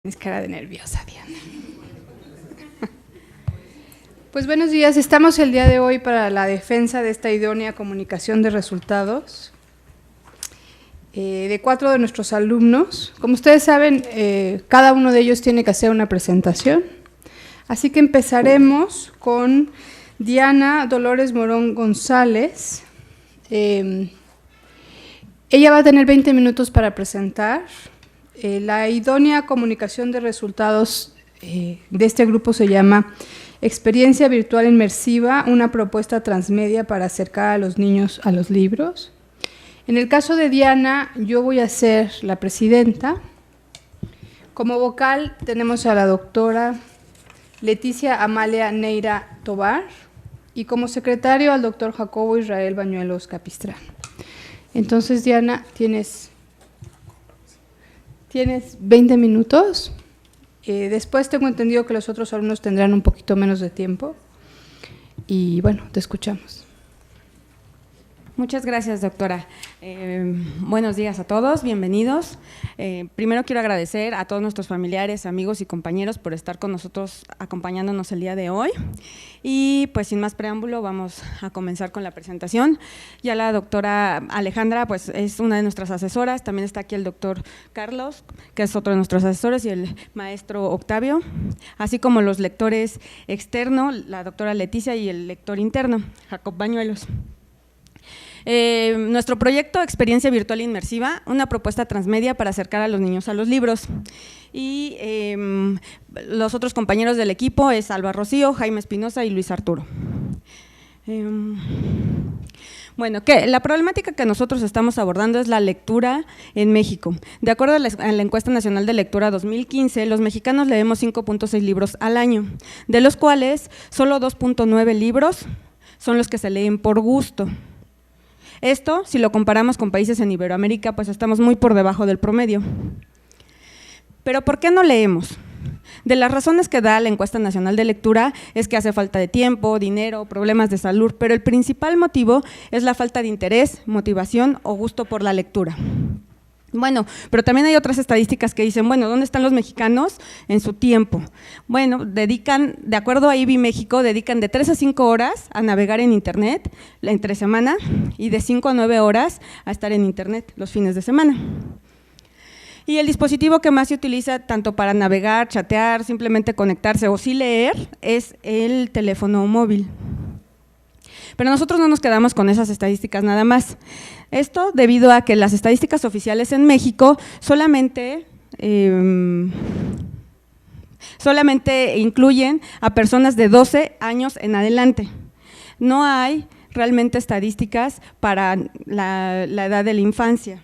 Tienes cara de nerviosa, Diana. Pues buenos días, estamos el día de hoy para la defensa de esta idónea comunicación de resultados de 4 de nuestros alumnos. Como ustedes saben, cada uno de ellos tiene que hacer una presentación, así que empezaremos con Diana Dolores Morón González. Ella va a tener 20 minutos para presentar. La idónea comunicación de resultados de este grupo se llama Experiencia Virtual Inmersiva, una propuesta transmedia para acercar a los niños a los libros. En el caso de Diana, yo voy a ser la presidenta. Como vocal tenemos a la doctora Leticia Amalia Neira Tobar y como secretario al doctor Jacobo Israel Bañuelos Capistrán. Entonces, Diana, tienes 20 minutos. Después tengo entendido que los otros alumnos tendrán un poquito menos de tiempo. Y bueno, te escuchamos. Muchas gracias, doctora. Buenos días a todos, bienvenidos. Primero quiero agradecer a todos nuestros familiares, amigos y compañeros por estar con nosotros acompañándonos el día de hoy. Y pues sin más preámbulo vamos a comenzar con la presentación. Ya la doctora Alejandra pues es una de nuestras asesoras, también está aquí el doctor Carlos, que es otro de nuestros asesores, y el maestro Octavio, así como los lectores externos, la doctora Leticia y el lector interno, Jacob Bañuelos. Nuestro proyecto Experiencia Virtual Inmersiva, una propuesta transmedia para acercar a los niños a los libros. Y los otros compañeros del equipo es Alba Rocío, Jaime Espinosa y Luis Arturo. Bueno, la problemática que nosotros estamos abordando es la lectura en México. De acuerdo a la Encuesta Nacional de Lectura 2015, los mexicanos leemos 5.6 libros al año, de los cuales solo 2.9 libros son los que se leen por gusto. Esto, si lo comparamos con países en Iberoamérica, pues estamos muy por debajo del promedio. ¿Pero por qué no leemos? De las razones que da la Encuesta Nacional de Lectura es que hace falta de tiempo, dinero, problemas de salud, pero el principal motivo es la falta de interés, motivación o gusto por la lectura. Bueno, pero también hay otras estadísticas que dicen, bueno, ¿dónde están los mexicanos en su tiempo? Bueno, de acuerdo a IBI México, dedican de 3 a 5 horas a navegar en internet entre semana y de 5 a 9 horas a estar en internet los fines de semana. Y el dispositivo que más se utiliza tanto para navegar, chatear, simplemente conectarse o sí leer es el teléfono móvil. Pero nosotros no nos quedamos con esas estadísticas nada más. Esto debido a que las estadísticas oficiales en México solamente incluyen a personas de 12 años en adelante. No hay realmente estadísticas para la edad de la infancia.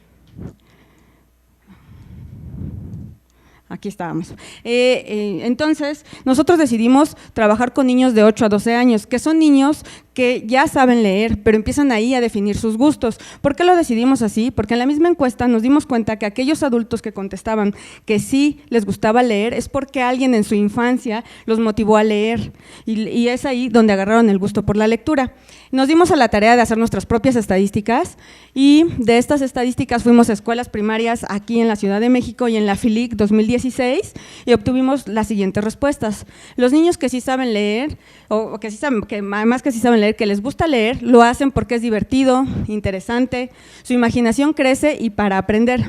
Aquí estábamos. Entonces, nosotros decidimos trabajar con niños de 8 a 12 años, que son niños que ya saben leer, pero empiezan ahí a definir sus gustos. ¿Por qué lo decidimos así? Porque en la misma encuesta nos dimos cuenta que aquellos adultos que contestaban que sí les gustaba leer es porque alguien en su infancia los motivó a leer y es ahí donde agarraron el gusto por la lectura. Nos dimos a la tarea de hacer nuestras propias estadísticas y de estas estadísticas fuimos a escuelas primarias aquí en la Ciudad de México y en la FILIC 2016 y obtuvimos las siguientes respuestas. Los niños que sí saben leer, o que sí saben, que además que sí saben leer, que les gusta leer, lo hacen porque es divertido, interesante, su imaginación crece y para aprender.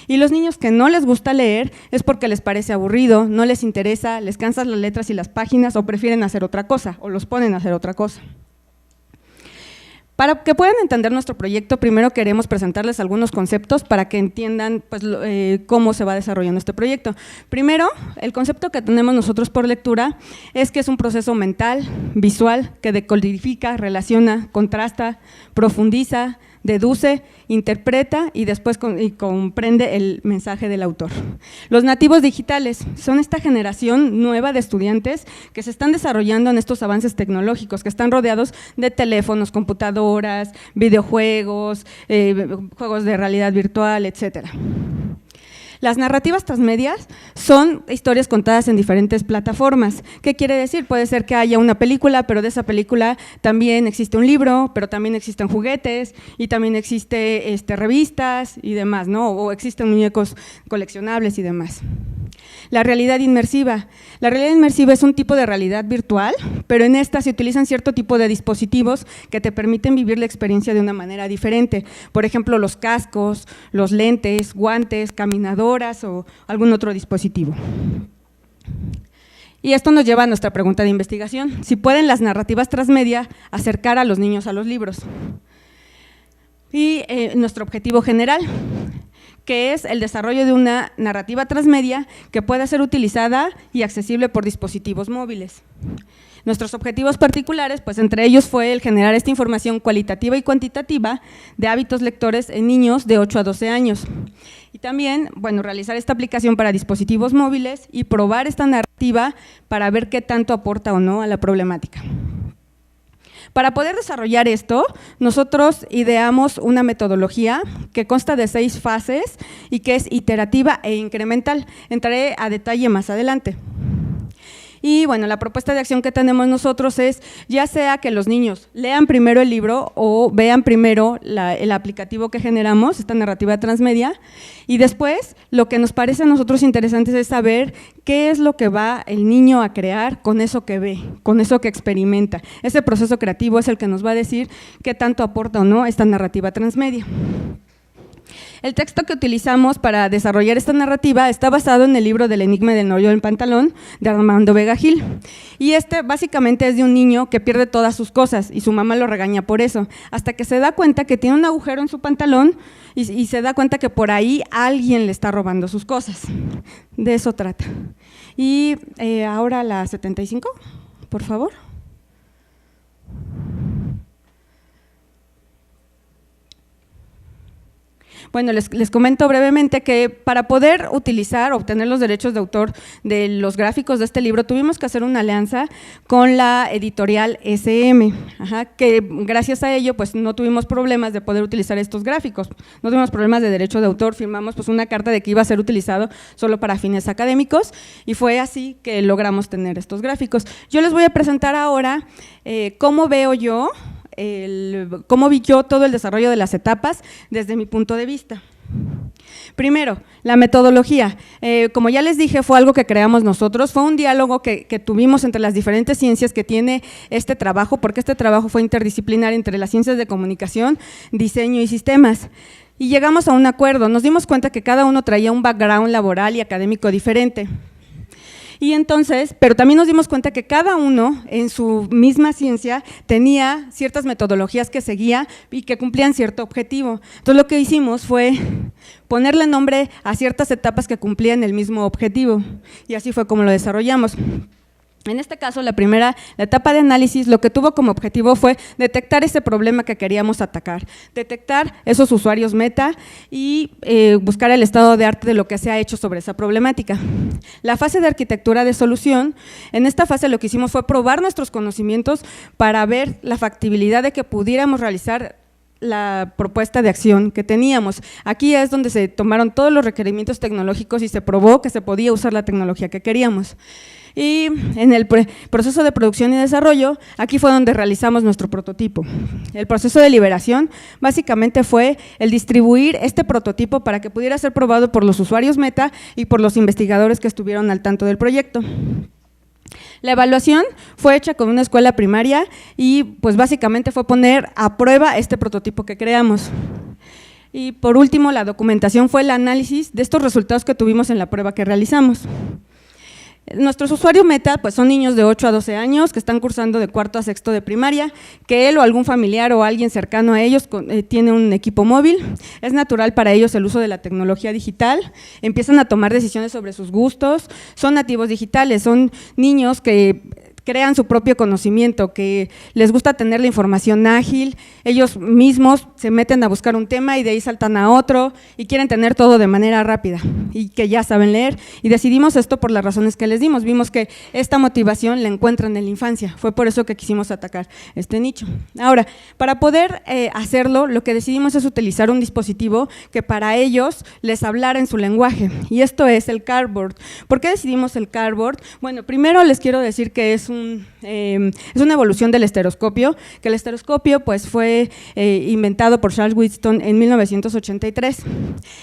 Y los niños que no les gusta leer es porque les parece aburrido, no les interesa, les cansan las letras y las páginas o prefieren hacer otra cosa o los ponen a hacer otra cosa. Para que puedan entender nuestro proyecto, primero queremos presentarles algunos conceptos para que entiendan pues, cómo se va desarrollando este proyecto. Primero, el concepto que tenemos nosotros por lectura es que es un proceso mental, visual, que decodifica, relaciona, contrasta, profundiza, deduce, interpreta y después comprende el mensaje del autor. Los nativos digitales son esta generación nueva de estudiantes que se están desarrollando en estos avances tecnológicos, que están rodeados de teléfonos, computadoras, videojuegos, juegos de realidad virtual, etcétera. Las narrativas transmedias son historias contadas en diferentes plataformas. ¿Qué quiere decir? Puede ser que haya una película, pero de esa película también existe un libro, pero también existen juguetes y también existe revistas y demás, ¿no? O existen muñecos coleccionables y demás. La realidad inmersiva. La realidad inmersiva es un tipo de realidad virtual, pero en esta se utilizan cierto tipo de dispositivos que te permiten vivir la experiencia de una manera diferente. Por ejemplo, los cascos, los lentes, guantes, caminadoras o algún otro dispositivo. Y esto nos lleva a nuestra pregunta de investigación: si pueden las narrativas transmedia acercar a los niños a los libros. Y nuestro objetivo general, que es el desarrollo de una narrativa transmedia que pueda ser utilizada y accesible por dispositivos móviles. Nuestros objetivos particulares, pues entre ellos fue el generar esta información cualitativa y cuantitativa de hábitos lectores en niños de 8 a 12 años. Y también, bueno, realizar esta aplicación para dispositivos móviles y probar esta narrativa para ver qué tanto aporta o no a la problemática. Para poder desarrollar esto, nosotros ideamos una metodología que consta de 6 fases y que es iterativa e incremental. Entraré a detalle más adelante. Y bueno, la propuesta de acción que tenemos nosotros es, ya sea que los niños lean primero el libro o vean primero el aplicativo que generamos, esta narrativa transmedia, y después lo que nos parece a nosotros interesante es saber qué es lo que va el niño a crear con eso que ve, con eso que experimenta. Ese proceso creativo es el que nos va a decir qué tanto aporta o no esta narrativa transmedia. El texto que utilizamos para desarrollar esta narrativa está basado en el libro del enigma del novio del pantalón de Armando Vega Gil, y básicamente es de un niño que pierde todas sus cosas y su mamá lo regaña por eso, hasta que se da cuenta que tiene un agujero en su pantalón y se da cuenta que por ahí alguien le está robando sus cosas. De eso trata. Y ahora la 75, por favor. Bueno, les comento brevemente que para poder obtener los derechos de autor de los gráficos de este libro, tuvimos que hacer una alianza con la editorial SM, que gracias a ello pues no tuvimos problemas de poder utilizar estos gráficos, no tuvimos problemas de derecho de autor, firmamos pues una carta de que iba a ser utilizado solo para fines académicos y fue así que logramos tener estos gráficos. Yo les voy a presentar ahora cómo veo yo, cómo vi yo todo el desarrollo de las etapas desde mi punto de vista. Primero, la metodología. Como ya les dije, fue algo que creamos nosotros, fue un diálogo que tuvimos entre las diferentes ciencias que tiene este trabajo, porque este trabajo fue interdisciplinar entre las ciencias de comunicación, diseño y sistemas. Y llegamos a un acuerdo, nos dimos cuenta que cada uno traía un background laboral y académico diferente. Y entonces, pero también nos dimos cuenta que cada uno en su misma ciencia tenía ciertas metodologías que seguía y que cumplían cierto objetivo. Entonces lo que hicimos fue ponerle nombre a ciertas etapas que cumplían el mismo objetivo y así fue como lo desarrollamos. En este caso, la etapa de análisis, lo que tuvo como objetivo fue detectar ese problema que queríamos atacar, detectar esos usuarios meta y buscar el estado de arte de lo que se ha hecho sobre esa problemática. La fase de arquitectura de solución, en esta fase lo que hicimos fue probar nuestros conocimientos para ver la factibilidad de que pudiéramos realizar la propuesta de acción que teníamos. Aquí es donde se tomaron todos los requerimientos tecnológicos y se probó que se podía usar la tecnología que queríamos. Y en el proceso de producción y desarrollo, aquí fue donde realizamos nuestro prototipo. El proceso de liberación básicamente fue el distribuir este prototipo para que pudiera ser probado por los usuarios meta y por los investigadores que estuvieron al tanto del proyecto. La evaluación fue hecha con una escuela primaria y pues básicamente fue poner a prueba este prototipo que creamos. Y por último, la documentación fue el análisis de estos resultados que tuvimos en la prueba que realizamos. Nuestros usuarios meta pues son niños de 8 a 12 años que están cursando de cuarto a sexto de primaria, que él o algún familiar o alguien cercano a ellos tiene un equipo móvil, es natural para ellos el uso de la tecnología digital, empiezan a tomar decisiones sobre sus gustos, son nativos digitales, son niños que crean su propio conocimiento, que les gusta tener la información ágil, ellos mismos se meten a buscar un tema y de ahí saltan a otro y quieren tener todo de manera rápida y que ya saben leer, y decidimos esto por las razones que les dimos, vimos que esta motivación la encuentran en la infancia, fue por eso que quisimos atacar este nicho. Ahora, para poder hacerlo, lo que decidimos es utilizar un dispositivo que para ellos les hablara en su lenguaje, y esto es el Cardboard. ¿Por qué decidimos el Cardboard? Bueno, primero les quiero decir que es una evolución del estereoscopio, que el estereoscopio pues fue inventado por Charles Whiston en 1983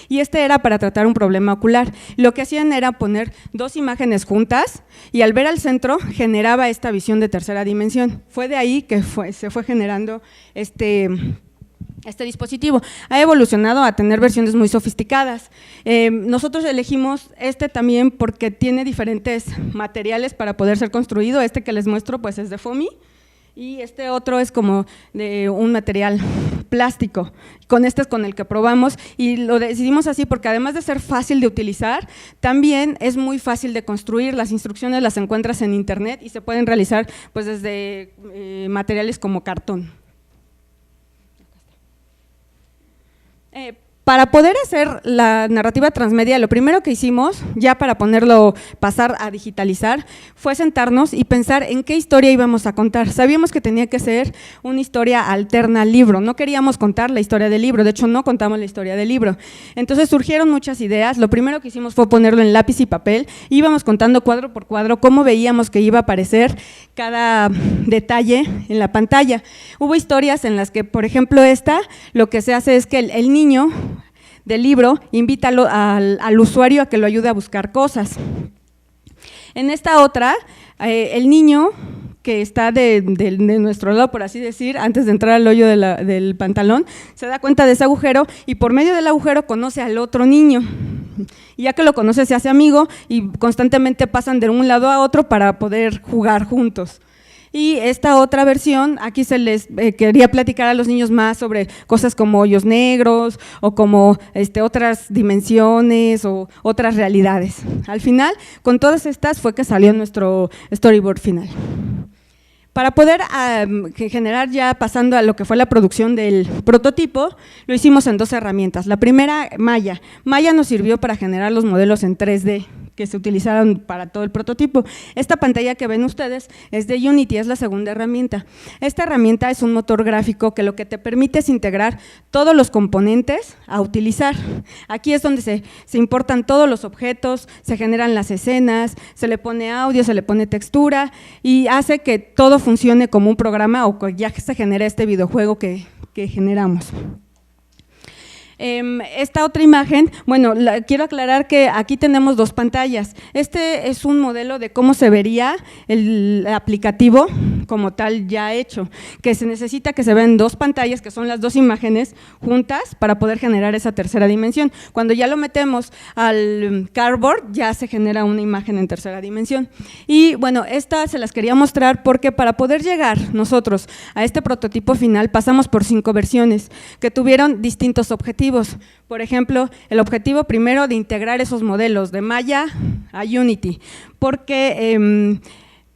y era para tratar un problema ocular. Lo que hacían era poner dos imágenes juntas y al ver al centro generaba esta visión de tercera dimensión. Fue de ahí que se fue generando este dispositivo. Ha evolucionado a tener versiones muy sofisticadas. Nosotros elegimos también porque tiene diferentes materiales para poder ser construido. Que les muestro pues es de foamy y otro es como de un material plástico. Con es con el que probamos y lo decidimos así porque además de ser fácil de utilizar, también es muy fácil de construir. Las instrucciones las encuentras en internet y se pueden realizar pues desde materiales como cartón. Para poder hacer la narrativa transmedia, lo primero que hicimos, ya para pasar a digitalizar, fue sentarnos y pensar en qué historia íbamos a contar. Sabíamos que tenía que ser una historia alterna al libro, no queríamos contar la historia del libro, de hecho no contamos la historia del libro. Entonces surgieron muchas ideas, lo primero que hicimos fue ponerlo en lápiz y papel, íbamos contando cuadro por cuadro cómo veíamos que iba a aparecer cada detalle en la pantalla. Hubo historias en las que, por ejemplo, lo que se hace es que el niño del libro invita al usuario a que lo ayude a buscar cosas. En esta otra, el niño que está de nuestro lado, por así decir, antes de entrar al hoyo del pantalón, se da cuenta de ese agujero y por medio del agujero conoce al otro niño. Y ya que lo conoce se hace amigo y constantemente pasan de un lado a otro para poder jugar juntos. Y esta otra versión, aquí se les quería platicar a los niños más sobre cosas como hoyos negros o como otras dimensiones o otras realidades. Al final, con todas estas fue que salió nuestro storyboard final. Para poder generar, ya pasando a lo que fue la producción del prototipo, lo hicimos en dos herramientas. La primera, Maya. Maya nos sirvió para generar los modelos en 3D que se utilizaron para todo el prototipo. Esta pantalla que ven ustedes es de Unity, es la segunda herramienta. Esta herramienta es un motor gráfico que lo que te permite es integrar todos los componentes a utilizar. Aquí es donde se importan todos los objetos, se generan las escenas, se le pone audio, se le pone textura y hace que todo funcione como un programa o que ya se genere este videojuego que generamos. Esta otra imagen, bueno, quiero aclarar que aquí tenemos dos pantallas. Es un modelo de cómo se vería el aplicativo como tal ya hecho, que se necesita que se vean dos pantallas, que son las dos imágenes juntas para poder generar esa tercera dimensión. Cuando ya lo metemos al cardboard, ya se genera una imagen en tercera dimensión. Y bueno, se las quería mostrar porque para poder llegar nosotros a este prototipo final pasamos por 5 versiones que tuvieron distintos objetivos. Por ejemplo, el objetivo primero de integrar esos modelos de Maya a Unity, porque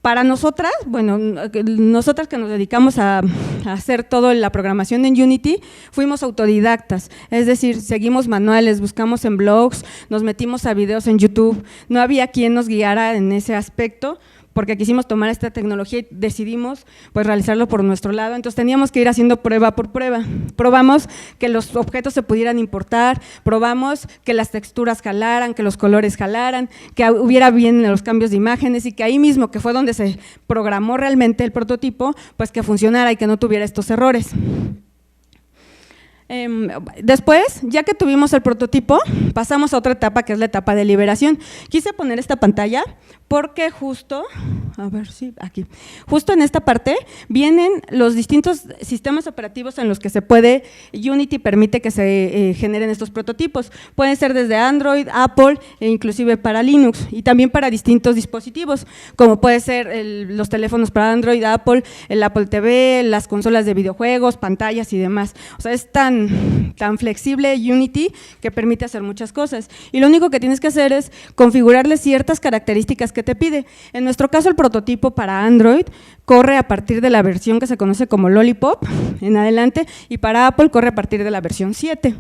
para nosotras, bueno, nosotras que nos dedicamos a hacer toda la programación en Unity, fuimos autodidactas, es decir, seguimos manuales, buscamos en blogs, nos metimos a videos en YouTube, no había quien nos guiara en ese aspecto, porque quisimos tomar esta tecnología y decidimos pues realizarlo por nuestro lado, entonces teníamos que ir haciendo prueba por prueba. Probamos que los objetos se pudieran importar, probamos que las texturas jalaran, que los colores jalaran, que hubiera bien los cambios de imágenes y que ahí mismo, que fue donde se programó realmente el prototipo, pues que funcionara y que no tuviera estos errores. Después, ya que tuvimos el prototipo, pasamos a otra etapa que es la etapa de liberación. Quise poner esta pantalla porque justo en esta parte vienen los distintos sistemas operativos en los que Unity permite que se generen estos prototipos. Pueden ser desde Android, Apple e inclusive para Linux y también para distintos dispositivos, como puede ser los teléfonos para Android, Apple, el Apple TV, las consolas de videojuegos, pantallas y demás. O sea, es tan flexible Unity que permite hacer muchas cosas y lo único que tienes que hacer es configurarle ciertas características que te pide. En nuestro caso el prototipo para Android corre a partir de la versión que se conoce como Lollipop en adelante y para Apple corre a partir de la versión 7.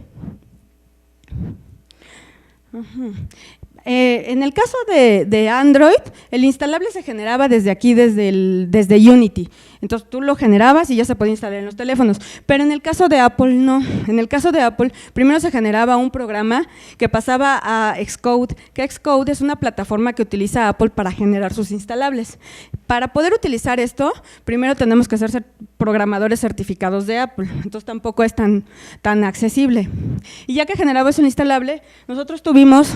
En el caso de Android, el instalable se generaba desde aquí, desde Unity. Entonces tú lo generabas y ya se podía instalar en los teléfonos. Pero en el caso de Apple no. En el caso de Apple, primero se generaba un programa que pasaba a Xcode, que Xcode es una plataforma que utiliza Apple para generar sus instalables. Para poder utilizar esto, primero tenemos que ser programadores certificados de Apple, entonces tampoco es tan accesible. Y ya que generaba eso instalable, nosotros tuvimos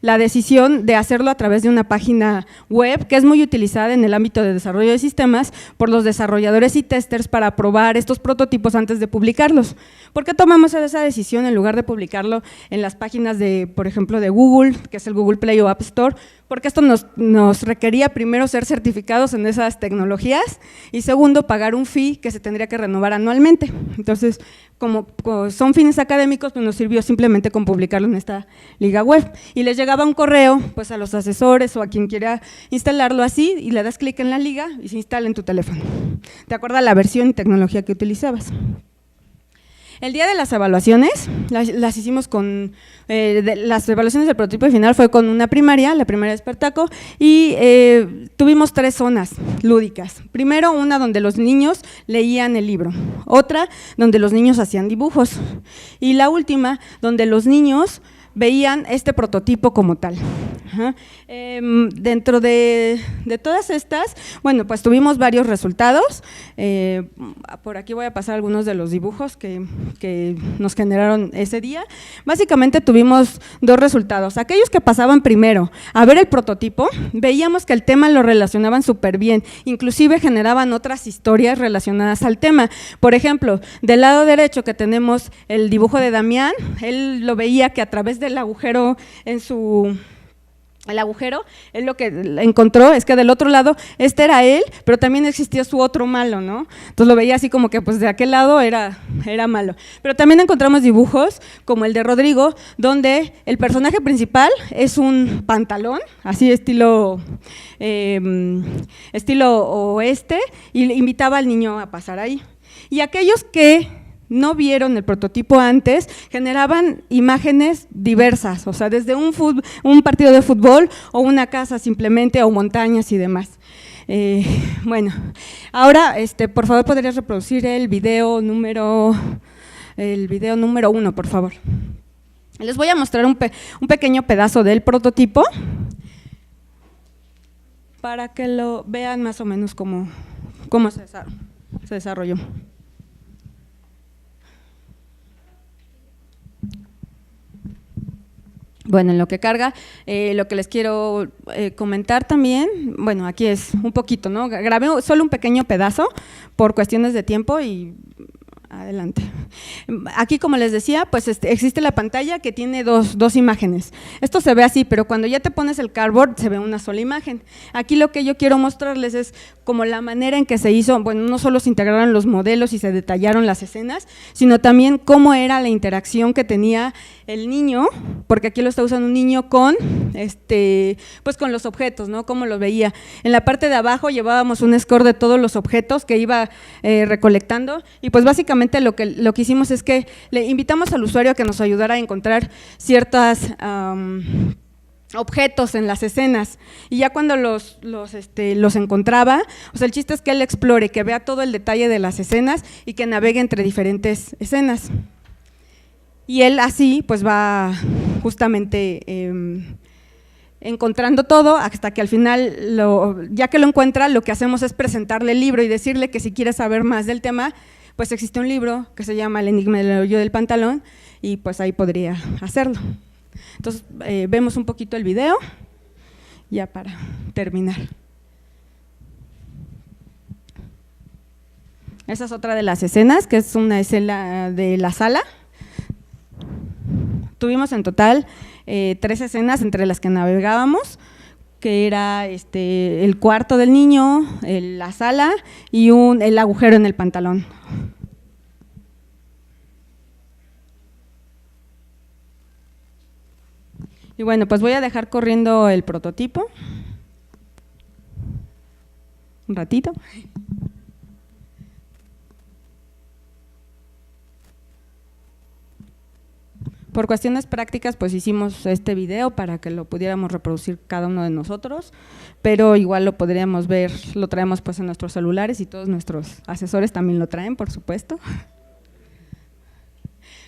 la decisión de hacerlo a través de una página web que es muy utilizada en el ámbito de desarrollo de sistemas por los desarrolladores y testers para probar estos prototipos antes de publicarlos. ¿Por qué tomamos esa decisión en lugar de publicarlo en las páginas de, por ejemplo, de Google, que es el Google Play o App Store? Porque esto nos requería primero ser certificados en esas tecnologías y segundo, pagar un fee que se tendría que renovar anualmente. Entonces, como son fines académicos, pues nos sirvió simplemente con publicarlo en esta liga web. Y les llegaba un correo pues a los asesores o a quien quiera instalarlo así y le das clic en la liga y se instala en tu teléfono. De acuerdo a la versión y tecnología que utilizabas. El día de las evaluaciones, las hicimos con, las evaluaciones del prototipo final fue con una primaria, la primaria de Espartaco, y tuvimos 3 zonas lúdicas. Primero, una donde los niños leían el libro, otra donde los niños hacían dibujos, y la última, donde los niños veían este prototipo como tal. Dentro de todas estas, bueno, pues tuvimos varios resultados. Por aquí voy a pasar algunos de los dibujos que nos generaron ese día. Básicamente tuvimos 2 resultados. Aquellos que pasaban primero a ver el prototipo, veíamos que el tema lo relacionaban súper bien, inclusive generaban otras historias relacionadas al tema. Por ejemplo, del lado derecho que tenemos el dibujo de Damián, él lo veía que a través del agujero el agujero, él lo que encontró es que del otro lado, este era él, pero también existía su otro malo, ¿no? Entonces lo veía así como que pues de aquel lado era malo. Pero también encontramos dibujos como el de Rodrigo, donde el personaje principal es un pantalón, así estilo oeste, y un niño a pasar ahí. Y aquellos que no vieron el prototipo antes, generaban imágenes diversas, o sea, desde un partido de fútbol o una casa simplemente, o montañas y demás. Bueno, ahora, por favor, ¿podrías reproducir el video número 1, por favor? Les voy a mostrar un pequeño pedazo del prototipo para que lo vean más o menos cómo se desarrolló. Bueno, en lo que carga, lo que les quiero comentar también, bueno, aquí es un poquito, ¿no? Grabé solo un pequeño pedazo por cuestiones de tiempo y adelante. Aquí, como les decía, pues existe la pantalla que tiene dos imágenes. Esto se ve así, pero cuando ya te pones el cardboard se ve una sola imagen. Aquí lo que yo quiero mostrarles es como la manera en que se hizo, bueno, no solo se integraron los modelos y se detallaron las escenas, sino también cómo era la interacción que tenía el niño, porque aquí lo está usando un niño con, pues con los objetos, ¿no? Cómo lo veía. En la parte de abajo llevábamos un score de todos los objetos que iba recolectando y pues básicamente lo que hicimos es que le invitamos al usuario a que nos ayudara a encontrar ciertas objetos en las escenas y ya cuando los encontraba, o sea, el chiste es que él explore, que vea todo el detalle de las escenas y que navegue entre diferentes escenas. Y él así pues va justamente encontrando todo hasta que al final, ya que lo encuentra, lo que hacemos es presentarle el libro y decirle que si quiere saber más del tema, pues existe un libro que se llama El enigma del hoyo del pantalón y pues ahí podría hacerlo. Entonces, vemos un poquito el video, ya para terminar. Esa es otra de las escenas, que es una escena de la sala. Tuvimos en total 3 escenas entre las que navegábamos, que era el cuarto del niño, la sala y el agujero en el pantalón. Y bueno, pues voy a dejar corriendo el prototipo un ratito. Por cuestiones prácticas, pues hicimos este video para que lo pudiéramos reproducir cada uno de nosotros, pero igual lo podríamos ver, lo traemos pues en nuestros celulares y todos nuestros asesores también lo traen, por supuesto.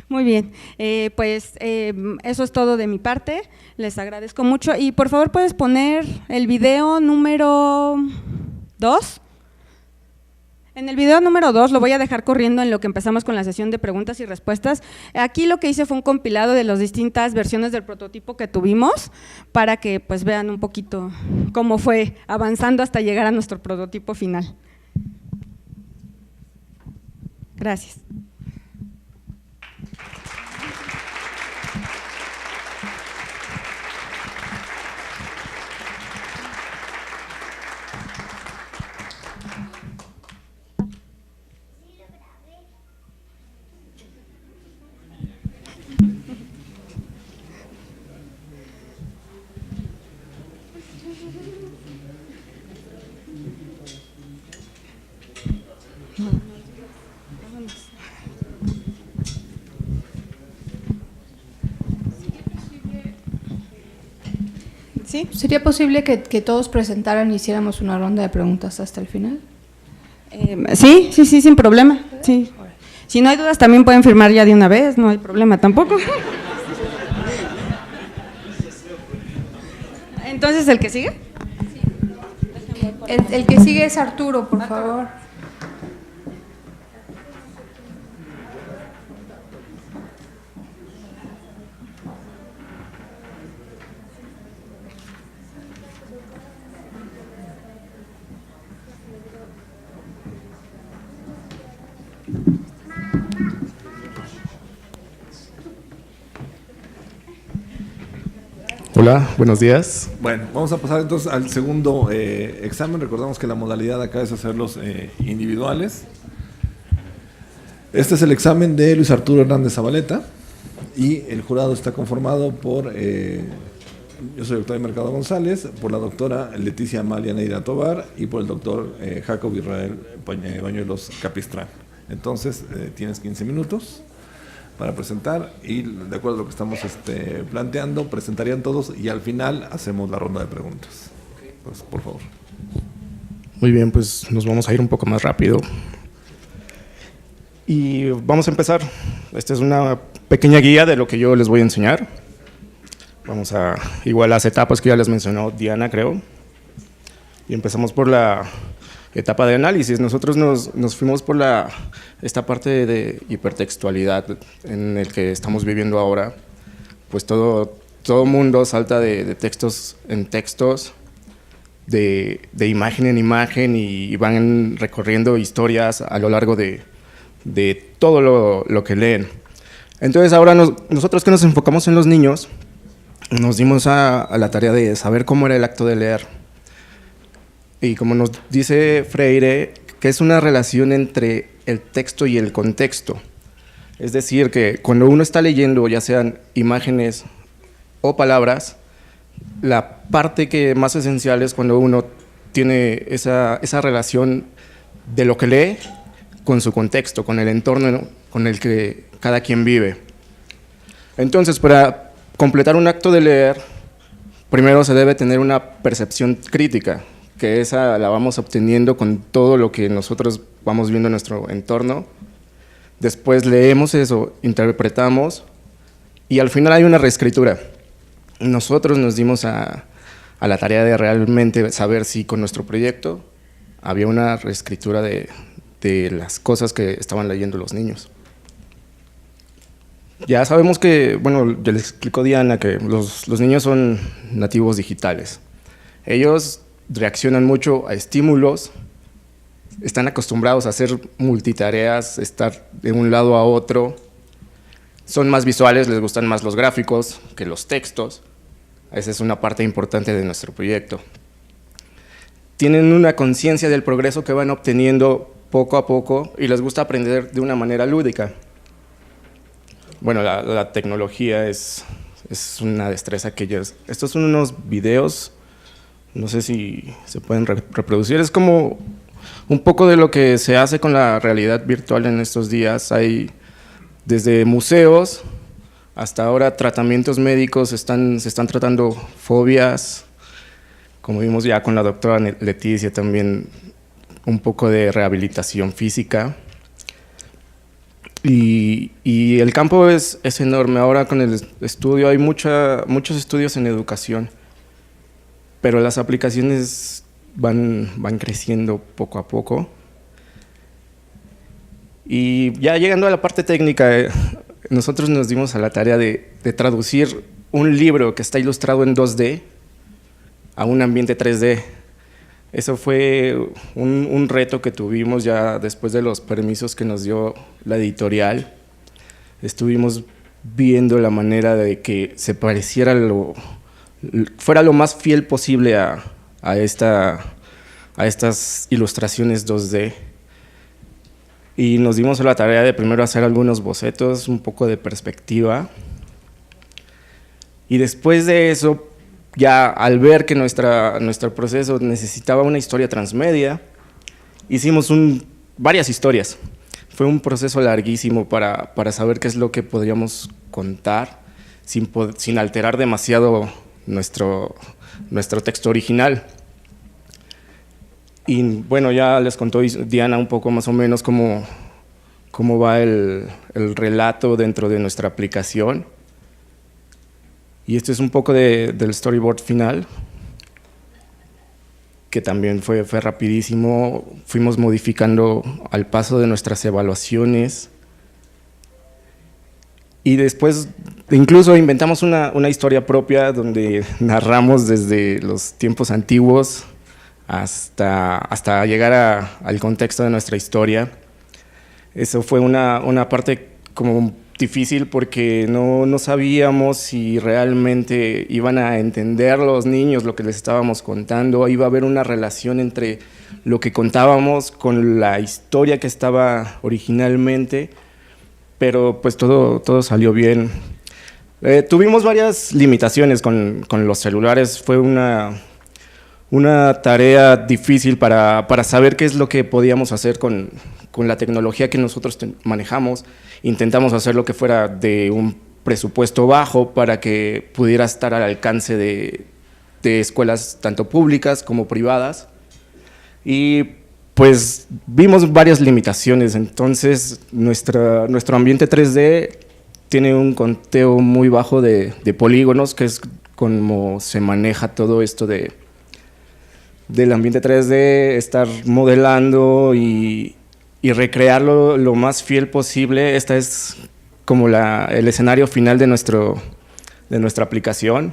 Muy bien, eso es todo de mi parte, les agradezco mucho y por favor puedes poner el video número 2. En el video número 2 lo voy a dejar corriendo en lo que empezamos con la sesión de preguntas y respuestas. Aquí lo que hice fue un compilado de las distintas versiones del prototipo que tuvimos para que pues vean un poquito cómo fue avanzando hasta llegar a nuestro prototipo final. Gracias. ¿Sí? ¿Sería posible que todos presentaran y hiciéramos una ronda de preguntas hasta el final? Sí, sin problema. Sí. Si no hay dudas, también pueden firmar ya de una vez, no hay problema tampoco. Entonces, ¿el que sigue? El que sigue es Arturo, por favor. Hola, buenos días. Bueno, vamos a pasar entonces al segundo examen. Recordamos que la modalidad acá es hacerlos individuales. Este es el examen de Luis Arturo Hernández Zabaleta y el jurado está conformado por, yo soy Octavio Mercado González, por la doctora Leticia Amalia Neira Tobar y por el doctor Jacob Israel Bañuelos Capistrán. Entonces, tienes 15 minutos para presentar y de acuerdo a lo que estamos planteando, presentarían todos y al final hacemos la ronda de preguntas. Pues, por favor. Muy bien, pues nos vamos a ir un poco más rápido. Y vamos a empezar. Esta es una pequeña guía de lo que yo les voy a enseñar. Vamos a, igual las etapas que ya les mencionó Diana, creo. Y empezamos por la etapa de análisis. Nosotros nos fuimos por esta parte de hipertextualidad en el que estamos viviendo ahora. Pues todo mundo salta de textos en textos, de imagen en imagen y van recorriendo historias a lo largo de todo lo que leen. Entonces ahora nosotros que nos enfocamos en los niños, nos dimos a la tarea de saber cómo era el acto de leer. Y como nos dice Freire, que es una relación entre el texto y el contexto. Es decir, que cuando uno está leyendo, ya sean imágenes o palabras, la parte que más esencial es cuando uno tiene esa relación de lo que lee con su contexto, con el entorno con el que cada quien vive. Entonces, para completar un acto de leer, primero se debe tener una percepción crítica, que esa la vamos obteniendo con todo lo que nosotros vamos viendo en nuestro entorno. Después leemos eso, interpretamos y al final hay una reescritura. Nosotros nos dimos a la tarea de realmente saber si con nuestro proyecto había una reescritura de las cosas que estaban leyendo los niños. Ya sabemos que, bueno, ya les explicó Diana que los niños son nativos digitales. Ellos reaccionan mucho a estímulos, están acostumbrados a hacer multitareas, estar de un lado a otro, son más visuales, les gustan más los gráficos que los textos. Esa es una parte importante de nuestro proyecto. Tienen una conciencia del progreso que van obteniendo poco a poco y les gusta aprender de una manera lúdica. Bueno, la tecnología es una destreza que ellos... Estos son unos videos, no sé si se pueden reproducir, es como un poco de lo que se hace con la realidad virtual en estos días. Hay desde museos hasta ahora tratamientos médicos, se están tratando fobias, como vimos ya con la doctora Leticia, también un poco de rehabilitación física. Y el campo es enorme. Ahora con el estudio hay muchos estudios en educación, pero las aplicaciones van creciendo poco a poco. Y ya llegando a la parte técnica, nosotros nos dimos a la tarea de traducir un libro que está ilustrado en 2D a un ambiente 3D. Eso fue un reto que tuvimos ya después de los permisos que nos dio la editorial. Estuvimos viendo la manera de que se pareciera fuera lo más fiel posible a estas ilustraciones 2D. Y nos dimos a la tarea de primero hacer algunos bocetos, un poco de perspectiva. Y después de eso, ya al ver que nuestro proceso necesitaba una historia transmedia, hicimos varias historias. Fue un proceso larguísimo para saber qué es lo que podríamos contar sin alterar demasiado nuestro texto original. Y bueno, ya les contó Diana un poco más o menos cómo va el relato dentro de nuestra aplicación. Y esto es un poco del storyboard final, que también fue rapidísimo. Fuimos modificando al paso de nuestras evaluaciones. Y después incluso inventamos una historia propia donde narramos desde los tiempos antiguos hasta llegar al contexto de nuestra historia. Eso fue una parte como difícil porque no sabíamos si realmente iban a entender los niños lo que les estábamos contando, iba a haber una relación entre lo que contábamos con la historia que estaba originalmente, pero pues todo salió bien. Tuvimos varias limitaciones con los celulares, fue una tarea difícil para saber qué es lo que podíamos hacer con la tecnología que nosotros manejamos. Intentamos hacer lo que fuera de un presupuesto bajo para que pudiera estar al alcance de escuelas tanto públicas como privadas. Y pues vimos varias limitaciones, entonces nuestro ambiente 3D tiene un conteo muy bajo de polígonos, que es como se maneja todo esto del ambiente 3D, estar modelando y recrearlo lo más fiel posible. Esta es como el escenario final de nuestra aplicación.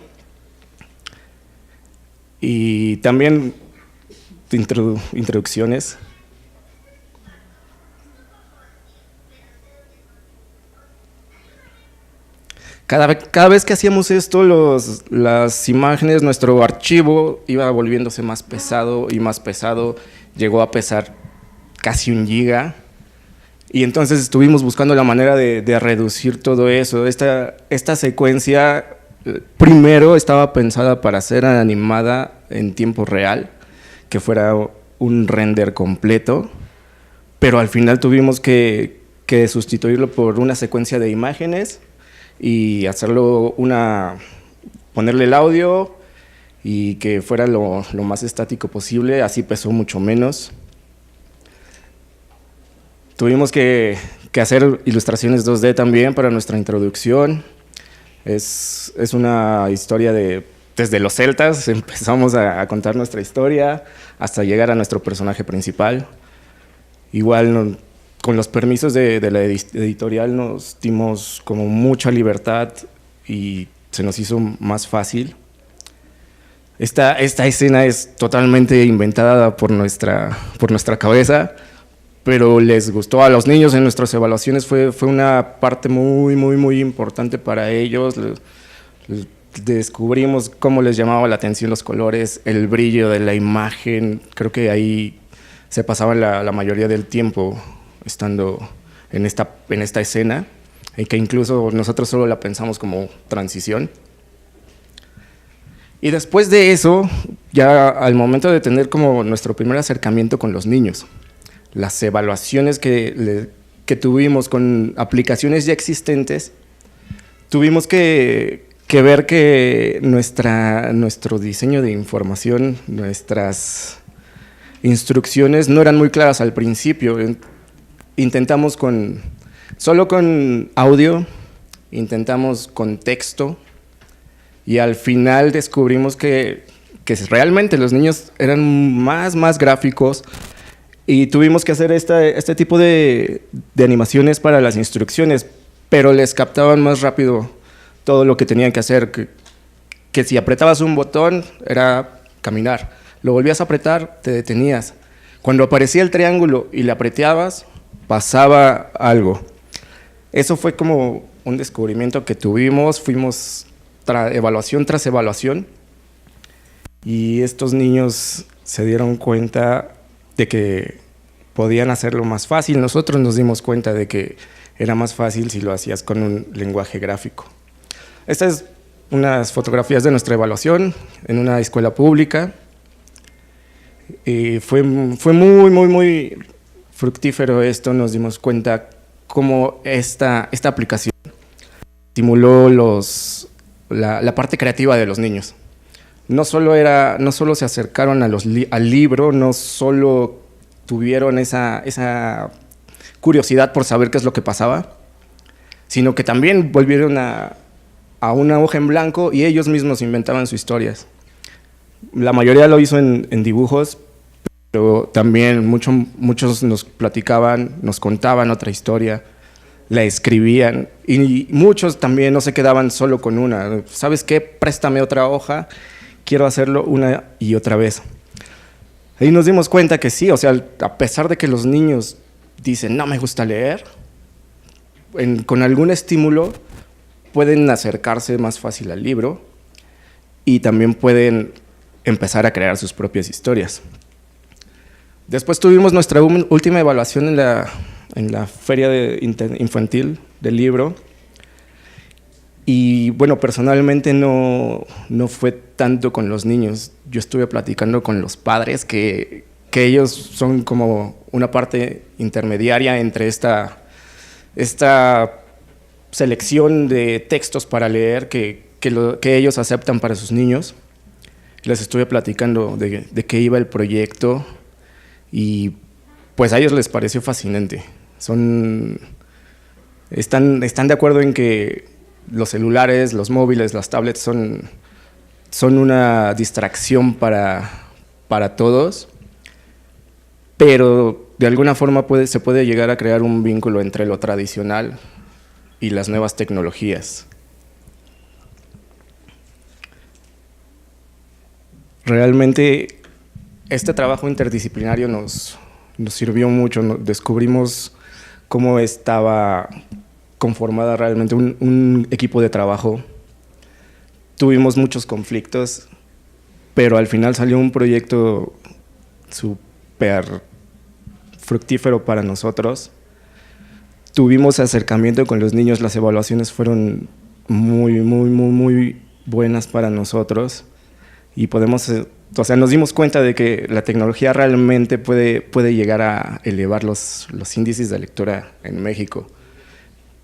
Y también introducciones. Cada vez que hacíamos esto, las imágenes, nuestro archivo iba volviéndose más pesado y más pesado, llegó a pesar casi 1 giga, y entonces estuvimos buscando la manera de reducir todo eso. Esta secuencia primero estaba pensada para ser animada en tiempo real, que fuera un render completo, pero al final tuvimos que sustituirlo por una secuencia de imágenes y ponerle el audio y que fuera lo más estático posible, así pesó mucho menos. Tuvimos que hacer ilustraciones 2D también para nuestra introducción. Es una historia desde los celtas, empezamos a contar nuestra historia hasta llegar a nuestro personaje principal. Igual con los permisos de la editorial nos dimos como mucha libertad y se nos hizo más fácil. Esta escena es totalmente inventada por nuestra cabeza, pero les gustó a los niños. En nuestras evaluaciones fue una parte muy, muy, muy importante para ellos. Descubrimos cómo les llamaba la atención los colores, el brillo de la imagen. Creo que ahí se pasaban la mayoría del tiempo estando en esta escena, en que incluso nosotros solo la pensamos como transición. Y después de eso, ya al momento de tener como nuestro primer acercamiento con los niños, las evaluaciones que tuvimos con aplicaciones ya existentes, tuvimos que ver que nuestro diseño de información, nuestras instrucciones no eran muy claras al principio. Intentamos solo con audio, intentamos con texto, y al final descubrimos que realmente los niños eran más gráficos, y tuvimos que hacer este tipo de animaciones para las instrucciones, pero les captaban más rápido todo lo que tenían que hacer, que si apretabas un botón era caminar, lo volvías a apretar, te detenías. Cuando aparecía el triángulo y le apretabas, pasaba algo. Eso fue como un descubrimiento que tuvimos, fuimos evaluación tras evaluación, y estos niños se dieron cuenta de que podían hacerlo más fácil. Nosotros nos dimos cuenta de que era más fácil si lo hacías con un lenguaje gráfico. Estas son unas fotografías de nuestra evaluación en una escuela pública. Y fue muy fructífero esto. Nos dimos cuenta cómo esta aplicación estimuló la parte creativa de los niños. No solo se acercaron al libro, no solo tuvieron esa curiosidad por saber qué es lo que pasaba, sino que también volvieron a una hoja en blanco y ellos mismos inventaban sus historias. La mayoría lo hizo en dibujos, pero también muchos nos platicaban, nos contaban otra historia, la escribían, y muchos también no se quedaban solo con una. ¿Sabes qué? Préstame otra hoja, quiero hacerlo una y otra vez. Ahí nos dimos cuenta que sí, o sea, a pesar de que los niños dicen, no me gusta leer, con algún estímulo pueden acercarse más fácil al libro y también pueden empezar a crear sus propias historias. Después tuvimos nuestra última evaluación en la feria infantil del libro, y bueno, personalmente no fue tanto con los niños. Yo estuve platicando con los padres, que ellos son como una parte intermediaria entre esta selección de textos para leer que ellos aceptan para sus niños. Les estuve platicando de qué iba el proyecto, y pues a ellos les pareció fascinante. Están de acuerdo en que los celulares, los móviles, las tablets son una distracción para todos, pero de alguna forma se puede llegar a crear un vínculo entre lo tradicional y las nuevas tecnologías. Realmente este trabajo interdisciplinario nos sirvió mucho. Descubrimos cómo estaba conformada realmente un equipo de trabajo. Tuvimos muchos conflictos, pero al final salió un proyecto súper fructífero para nosotros. Tuvimos acercamiento con los niños, las evaluaciones fueron muy buenas para nosotros, y nos dimos cuenta de que la tecnología realmente puede llegar a elevar los índices de lectura en México,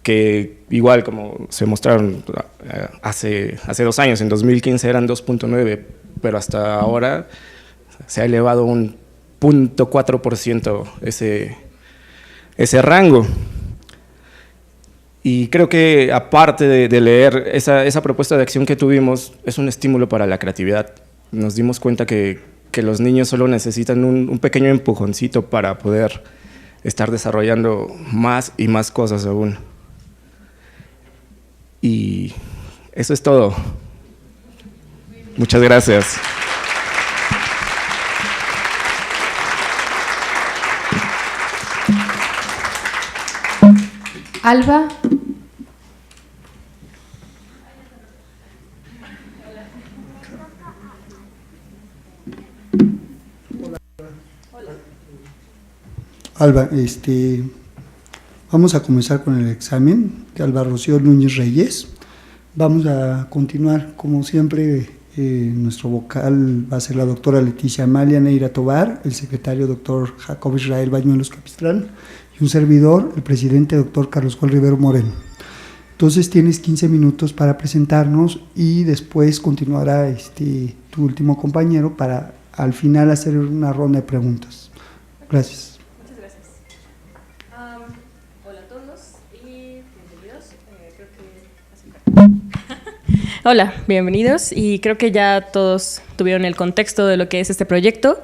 que igual como se mostraron hace 2 años, en 2015 eran 2.9, pero hasta ahora se ha elevado un 0.4% ese rango. Y creo que aparte de leer, esa propuesta de acción que tuvimos es un estímulo para la creatividad. Nos dimos cuenta que los niños solo necesitan un pequeño empujoncito para poder estar desarrollando más y más cosas aún. Y eso es todo. Muchas gracias. Alba. Alba, vamos a comenzar con el examen de Alba Rocío Núñez Reyes. Vamos a continuar, como siempre, nuestro vocal va a ser la doctora Leticia Amalia Neira Tobar, el secretario doctor Jacob Israel Bañuelos Capistrán, y un servidor, el presidente doctor Carlos Juan Rivero Moreno. Entonces tienes 15 minutos para presentarnos y después continuará tu último compañero para al final hacer una ronda de preguntas. Gracias. Muchas gracias. Hola a todos y bienvenidos. Hola, bienvenidos, y creo que ya todos tuvieron el contexto de lo que es este proyecto.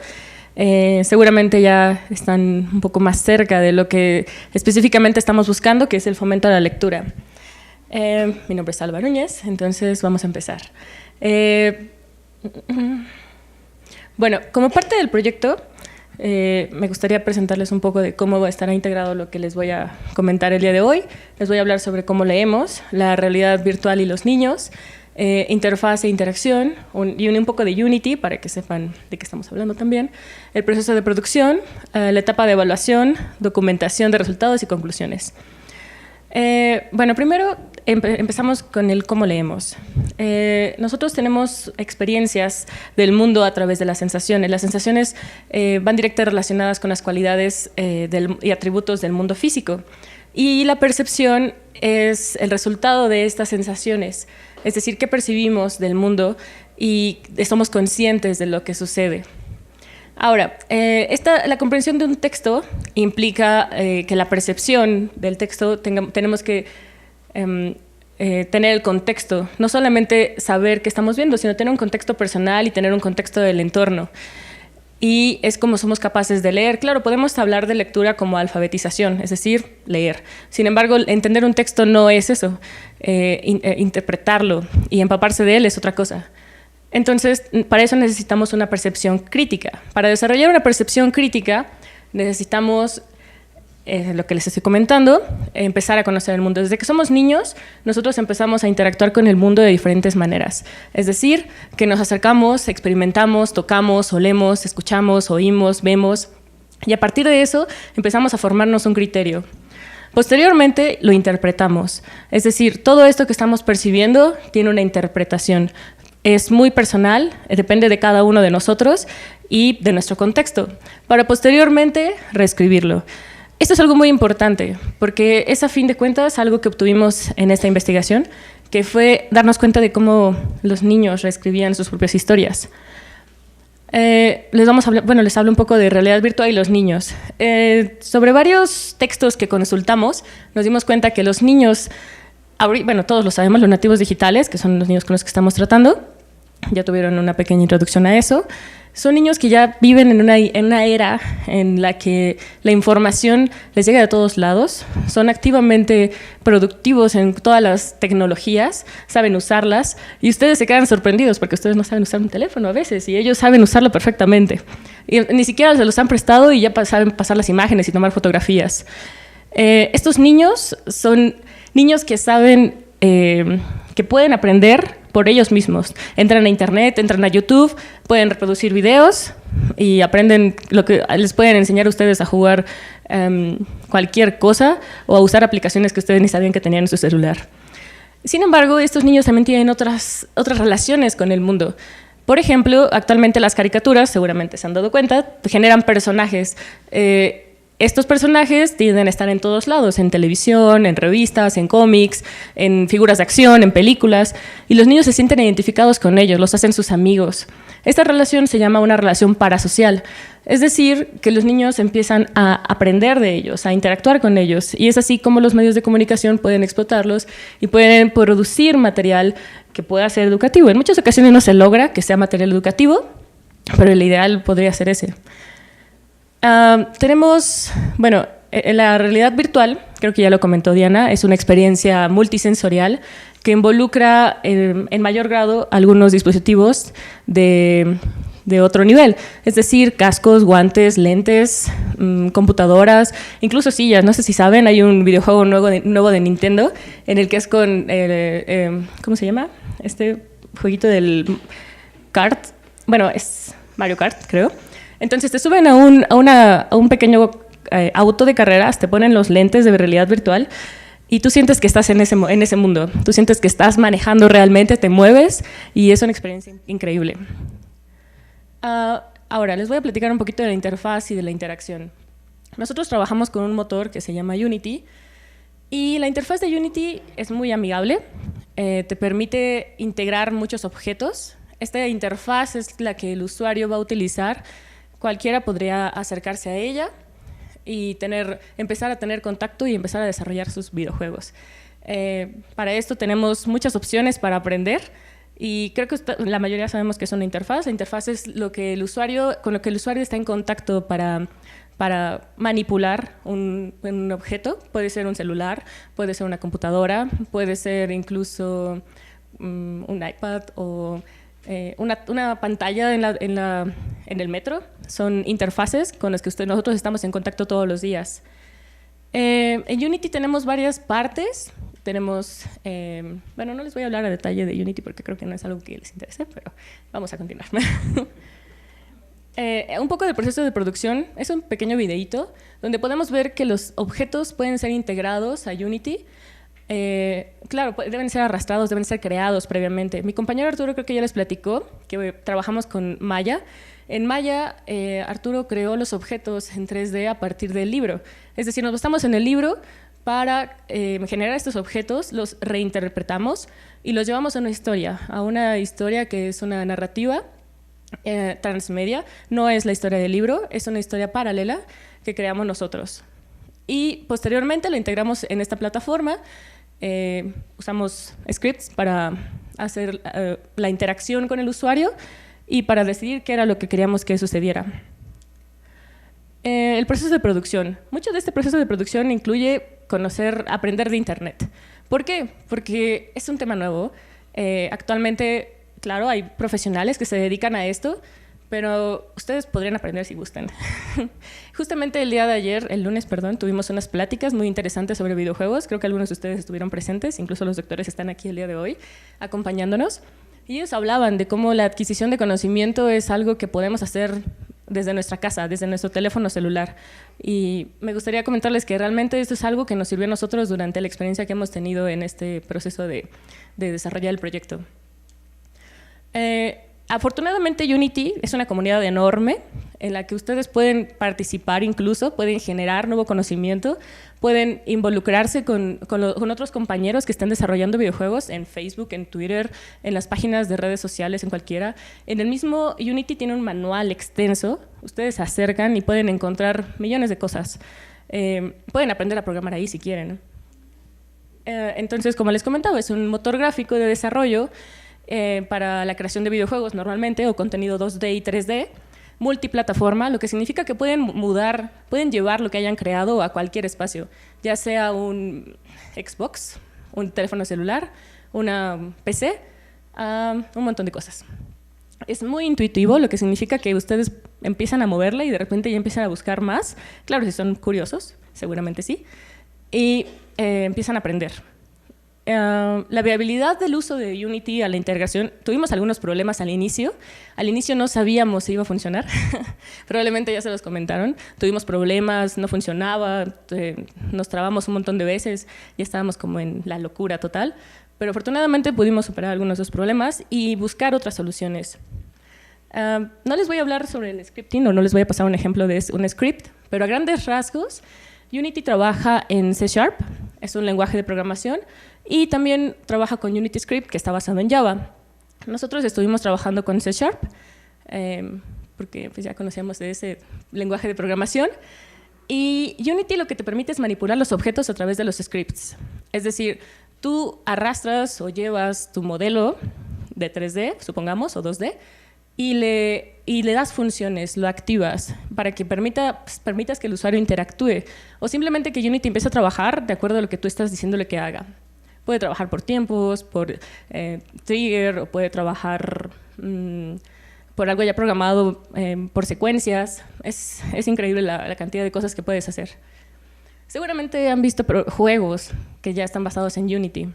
Seguramente ya están un poco más cerca de lo que específicamente estamos buscando, que es el fomento a la lectura. Mi nombre es Alba Núñez, entonces vamos a empezar. Bueno, como parte del proyecto, me gustaría presentarles un poco de cómo estará integrado lo que les voy a comentar el día de hoy. Les voy a hablar sobre cómo leemos, la realidad virtual y los niños, interfaz e interacción, y un poco de Unity para que sepan de qué estamos hablando también, el proceso de producción, la etapa de evaluación, documentación de resultados y conclusiones. Bueno, primero empezamos con el cómo leemos. Nosotros tenemos experiencias del mundo a través de las sensaciones. Las sensaciones van directamente relacionadas con las cualidades y atributos del mundo físico. Y la percepción es el resultado de estas sensaciones, es decir, qué percibimos del mundo y somos conscientes de lo que sucede. Ahora, la comprensión de un texto implica que la percepción del texto tenemos que tener el contexto, no solamente saber qué estamos viendo, sino tener un contexto personal y tener un contexto del entorno. Y es como somos capaces de leer. Claro, podemos hablar de lectura como alfabetización, es decir, leer. Sin embargo, entender un texto no es eso. Interpretarlo y empaparse de él es otra cosa. Entonces, para eso necesitamos una percepción crítica. Para desarrollar una percepción crítica, necesitamos, lo que les estoy comentando, empezar a conocer el mundo. Desde que somos niños, nosotros empezamos a interactuar con el mundo de diferentes maneras. Es decir, que nos acercamos, experimentamos, tocamos, olemos, escuchamos, oímos, vemos, y a partir de eso empezamos a formarnos un criterio. Posteriormente lo interpretamos. Es decir, todo esto que estamos percibiendo tiene una interpretación. Es muy personal, depende de cada uno de nosotros y de nuestro contexto, para posteriormente reescribirlo. Esto es algo muy importante, porque es a fin de cuentas algo que obtuvimos en esta investigación, que fue darnos cuenta de cómo los niños reescribían sus propias historias. Les hablo un poco de realidad virtual y los niños. Sobre varios textos que consultamos, nos dimos cuenta que los niños, todos lo sabemos, los nativos digitales, que son los niños con los que estamos tratando, ya tuvieron una pequeña introducción a eso. Son niños que ya viven en una era en la que la información les llega de todos lados, son activamente productivos en todas las tecnologías, saben usarlas, y ustedes se quedan sorprendidos porque ustedes no saben usar un teléfono a veces, y ellos saben usarlo perfectamente. Y ni siquiera se los han prestado y ya saben pasar las imágenes y tomar fotografías. Estos niños son niños que saben que pueden aprender por ellos mismos. Entran a internet, entran a YouTube, pueden reproducir videos y aprenden lo que les pueden enseñar a ustedes a jugar cualquier cosa o a usar aplicaciones que ustedes ni sabían que tenían en su celular. Sin embargo, estos niños también tienen otras relaciones con el mundo. Por ejemplo, actualmente las caricaturas, seguramente se han dado cuenta, generan personajes. Estos personajes tienden a estar en todos lados, en televisión, en revistas, en cómics, en figuras de acción, en películas, y los niños se sienten identificados con ellos, los hacen sus amigos. Esta relación se llama una relación parasocial, es decir, que los niños empiezan a aprender de ellos, a interactuar con ellos, y es así como los medios de comunicación pueden explotarlos y pueden producir material que pueda ser educativo. En muchas ocasiones no se logra que sea material educativo, pero el ideal podría ser ese. Tenemos, la realidad virtual, creo que ya lo comentó Diana, es una experiencia multisensorial que involucra en mayor grado algunos dispositivos de otro nivel, es decir, cascos, guantes, lentes, computadoras, incluso sillas. No sé si saben, hay un videojuego nuevo de Nintendo en el que es con, ¿cómo se llama? Este jueguito del kart, es Mario Kart, creo. Entonces te suben a un pequeño auto de carreras, te ponen los lentes de realidad virtual y tú sientes que estás en ese mundo. Tú sientes que estás manejando realmente, te mueves y es una experiencia increíble. Ahora les voy a platicar un poquito de la interfaz y de la interacción. Nosotros trabajamos con un motor que se llama Unity Y la interfaz de Unity es muy amigable, te permite integrar muchos objetos. Esta interfaz es la que el usuario va a utilizar, cualquiera podría acercarse a ella y empezar a tener contacto y empezar a desarrollar sus videojuegos. Para esto tenemos muchas opciones para aprender y creo que la mayoría sabemos que es una interfaz. La interfaz es con lo que el usuario está en contacto para manipular un objeto. Puede ser un celular, puede ser una computadora, puede ser incluso un iPad o una pantalla en el metro. Son interfaces con las que nosotros estamos en contacto todos los días. En Unity tenemos varias partes. Tenemos, bueno, no les voy a hablar a detalle de Unity porque creo que no es algo que les interese, pero vamos a continuar. Un poco del proceso de producción es un pequeño videíto donde podemos ver que los objetos pueden ser integrados a Unity. Claro, deben ser arrastrados, deben ser creados previamente. Mi compañero Arturo creo que ya les platicó que trabajamos con Maya. En Maya, Arturo creó los objetos en 3D a partir del libro. Es decir, nos basamos en el libro para generar estos objetos, los reinterpretamos y los llevamos a una historia que es una narrativa transmedia. No es la historia del libro, es una historia paralela que creamos nosotros. Y posteriormente lo integramos en esta plataforma. Usamos scripts para hacer la interacción con el usuario y para decidir qué era lo que queríamos que sucediera. El proceso de producción. Mucho de este proceso de producción incluye aprender de Internet. ¿Por qué? Porque es un tema nuevo. Actualmente, claro, hay profesionales que se dedican a esto, pero ustedes podrían aprender si gustan. Justamente el lunes, tuvimos unas pláticas muy interesantes sobre videojuegos. Creo que algunos de ustedes estuvieron presentes, incluso los doctores están aquí el día de hoy acompañándonos. Y ellos hablaban de cómo la adquisición de conocimiento es algo que podemos hacer desde nuestra casa, desde nuestro teléfono celular. Y me gustaría comentarles que realmente esto es algo que nos sirvió a nosotros durante la experiencia que hemos tenido en este proceso de desarrollar el proyecto. Afortunadamente Unity es una comunidad enorme en la que ustedes pueden participar incluso, pueden generar nuevo conocimiento, pueden involucrarse con otros compañeros que están desarrollando videojuegos en Facebook, en Twitter, en las páginas de redes sociales, en cualquiera. En el mismo Unity tiene un manual extenso, ustedes se acercan y pueden encontrar millones de cosas. Pueden aprender a programar ahí si quieren. Entonces, como les comentaba, es un motor gráfico de desarrollo para la creación de videojuegos normalmente, o contenido 2D y 3D, multiplataforma, lo que significa que pueden llevar lo que hayan creado a cualquier espacio, ya sea un Xbox, un teléfono celular, una PC, un montón de cosas. Es muy intuitivo, lo que significa que ustedes empiezan a moverle y de repente ya empiezan a buscar más. Claro, si son curiosos, seguramente sí, y empiezan a aprender. La viabilidad del uso de Unity a la integración, tuvimos algunos problemas al inicio no sabíamos si iba a funcionar, probablemente ya se los comentaron, tuvimos problemas, no funcionaba, nos trabamos un montón de veces, ya estábamos como en la locura total, pero afortunadamente pudimos superar algunos de esos problemas y buscar otras soluciones. No les voy a hablar sobre el scripting, o no les voy a pasar un ejemplo de un script, pero a grandes rasgos, Unity trabaja en C#, es un lenguaje de programación, y también trabaja con Unity Script, que está basado en Java. Nosotros estuvimos trabajando con C#, porque pues, ya conocíamos de ese lenguaje de programación, y Unity lo que te permite es manipular los objetos a través de los scripts. Es decir, tú arrastras o llevas tu modelo de 3D, supongamos, o 2D, y le das funciones, lo activas para que permitas que el usuario interactúe, o simplemente que Unity empiece a trabajar de acuerdo a lo que tú estás diciéndole que haga. Puede trabajar por tiempos, por trigger, o puede trabajar por algo ya programado, por secuencias. Es increíble la cantidad de cosas que puedes hacer. Seguramente han visto juegos que ya están basados en Unity.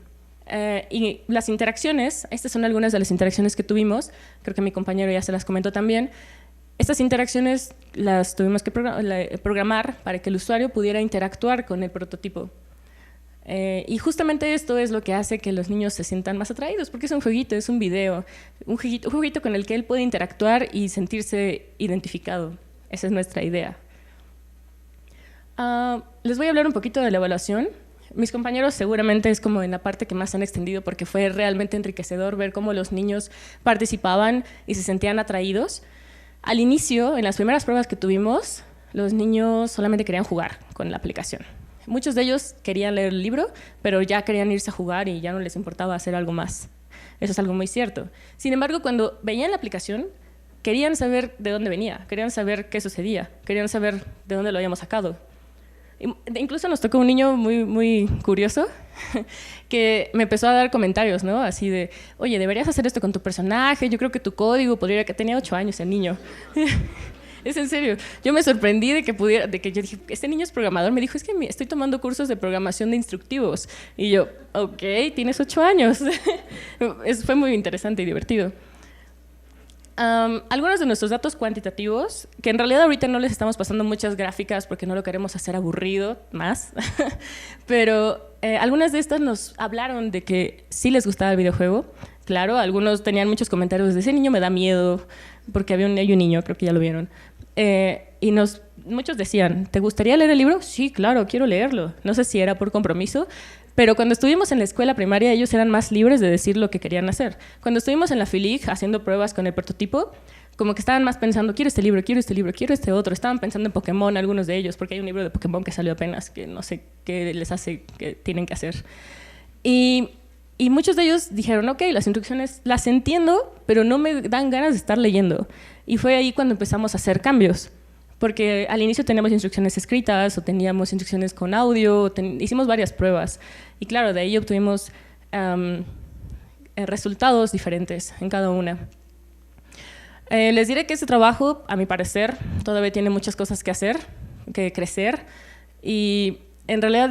Y las interacciones, estas son algunas de las interacciones que tuvimos, creo que mi compañero ya se las comentó también. Estas interacciones las tuvimos que programar para que el usuario pudiera interactuar con el prototipo. Y justamente esto es lo que hace que los niños se sientan más atraídos, porque es un jueguito, es un video, un jueguito con el que él puede interactuar y sentirse identificado. Esa es nuestra idea. Les voy a hablar un poquito de la evaluación. Mis compañeros seguramente es como en la parte que más han extendido porque fue realmente enriquecedor ver cómo los niños participaban y se sentían atraídos. Al inicio, en las primeras pruebas que tuvimos, los niños solamente querían jugar con la aplicación. Muchos de ellos querían leer el libro, pero ya querían irse a jugar y ya no les importaba hacer algo más. Eso es algo muy cierto. Sin embargo, cuando veían la aplicación, querían saber de dónde venía, querían saber qué sucedía, querían saber de dónde lo habíamos sacado. Incluso nos tocó un niño muy curioso que me empezó a dar comentarios, ¿no? Así de, oye, deberías hacer esto con tu personaje, yo creo que tu código podría... que tenía 8 años el niño. Es en serio. Yo me sorprendí de que yo dije, este niño es programador. Me dijo, es que estoy tomando cursos de programación de instructivos. Y yo, ok, tienes 8 años. Fue muy interesante y divertido. Algunos de nuestros datos cuantitativos, que en realidad ahorita no les estamos pasando muchas gráficas porque no lo queremos hacer aburrido más, pero algunas de estas nos hablaron de que sí les gustaba el videojuego. Claro, algunos tenían muchos comentarios de ese niño me da miedo, porque hay un niño, creo que ya lo vieron, y muchos decían, ¿te gustaría leer el libro? Sí, claro, quiero leerlo. No sé si era por compromiso, pero cuando estuvimos en la escuela primaria ellos eran más libres de decir lo que querían hacer. Cuando estuvimos en la FILIG haciendo pruebas con el prototipo, como que estaban más pensando, quiero este libro, quiero este otro. Estaban pensando en Pokémon, algunos de ellos, porque hay un libro de Pokémon que salió apenas, que no sé qué les hace, que tienen que hacer. Y muchos de ellos dijeron, ok, las instrucciones las entiendo, pero no me dan ganas de estar leyendo. Y fue ahí cuando empezamos a hacer cambios. Porque al inicio teníamos instrucciones escritas o teníamos instrucciones con audio, hicimos varias pruebas. Y claro, de ahí obtuvimos resultados diferentes en cada una. Les diré que este trabajo, a mi parecer, todavía tiene muchas cosas que hacer, que crecer. Y en realidad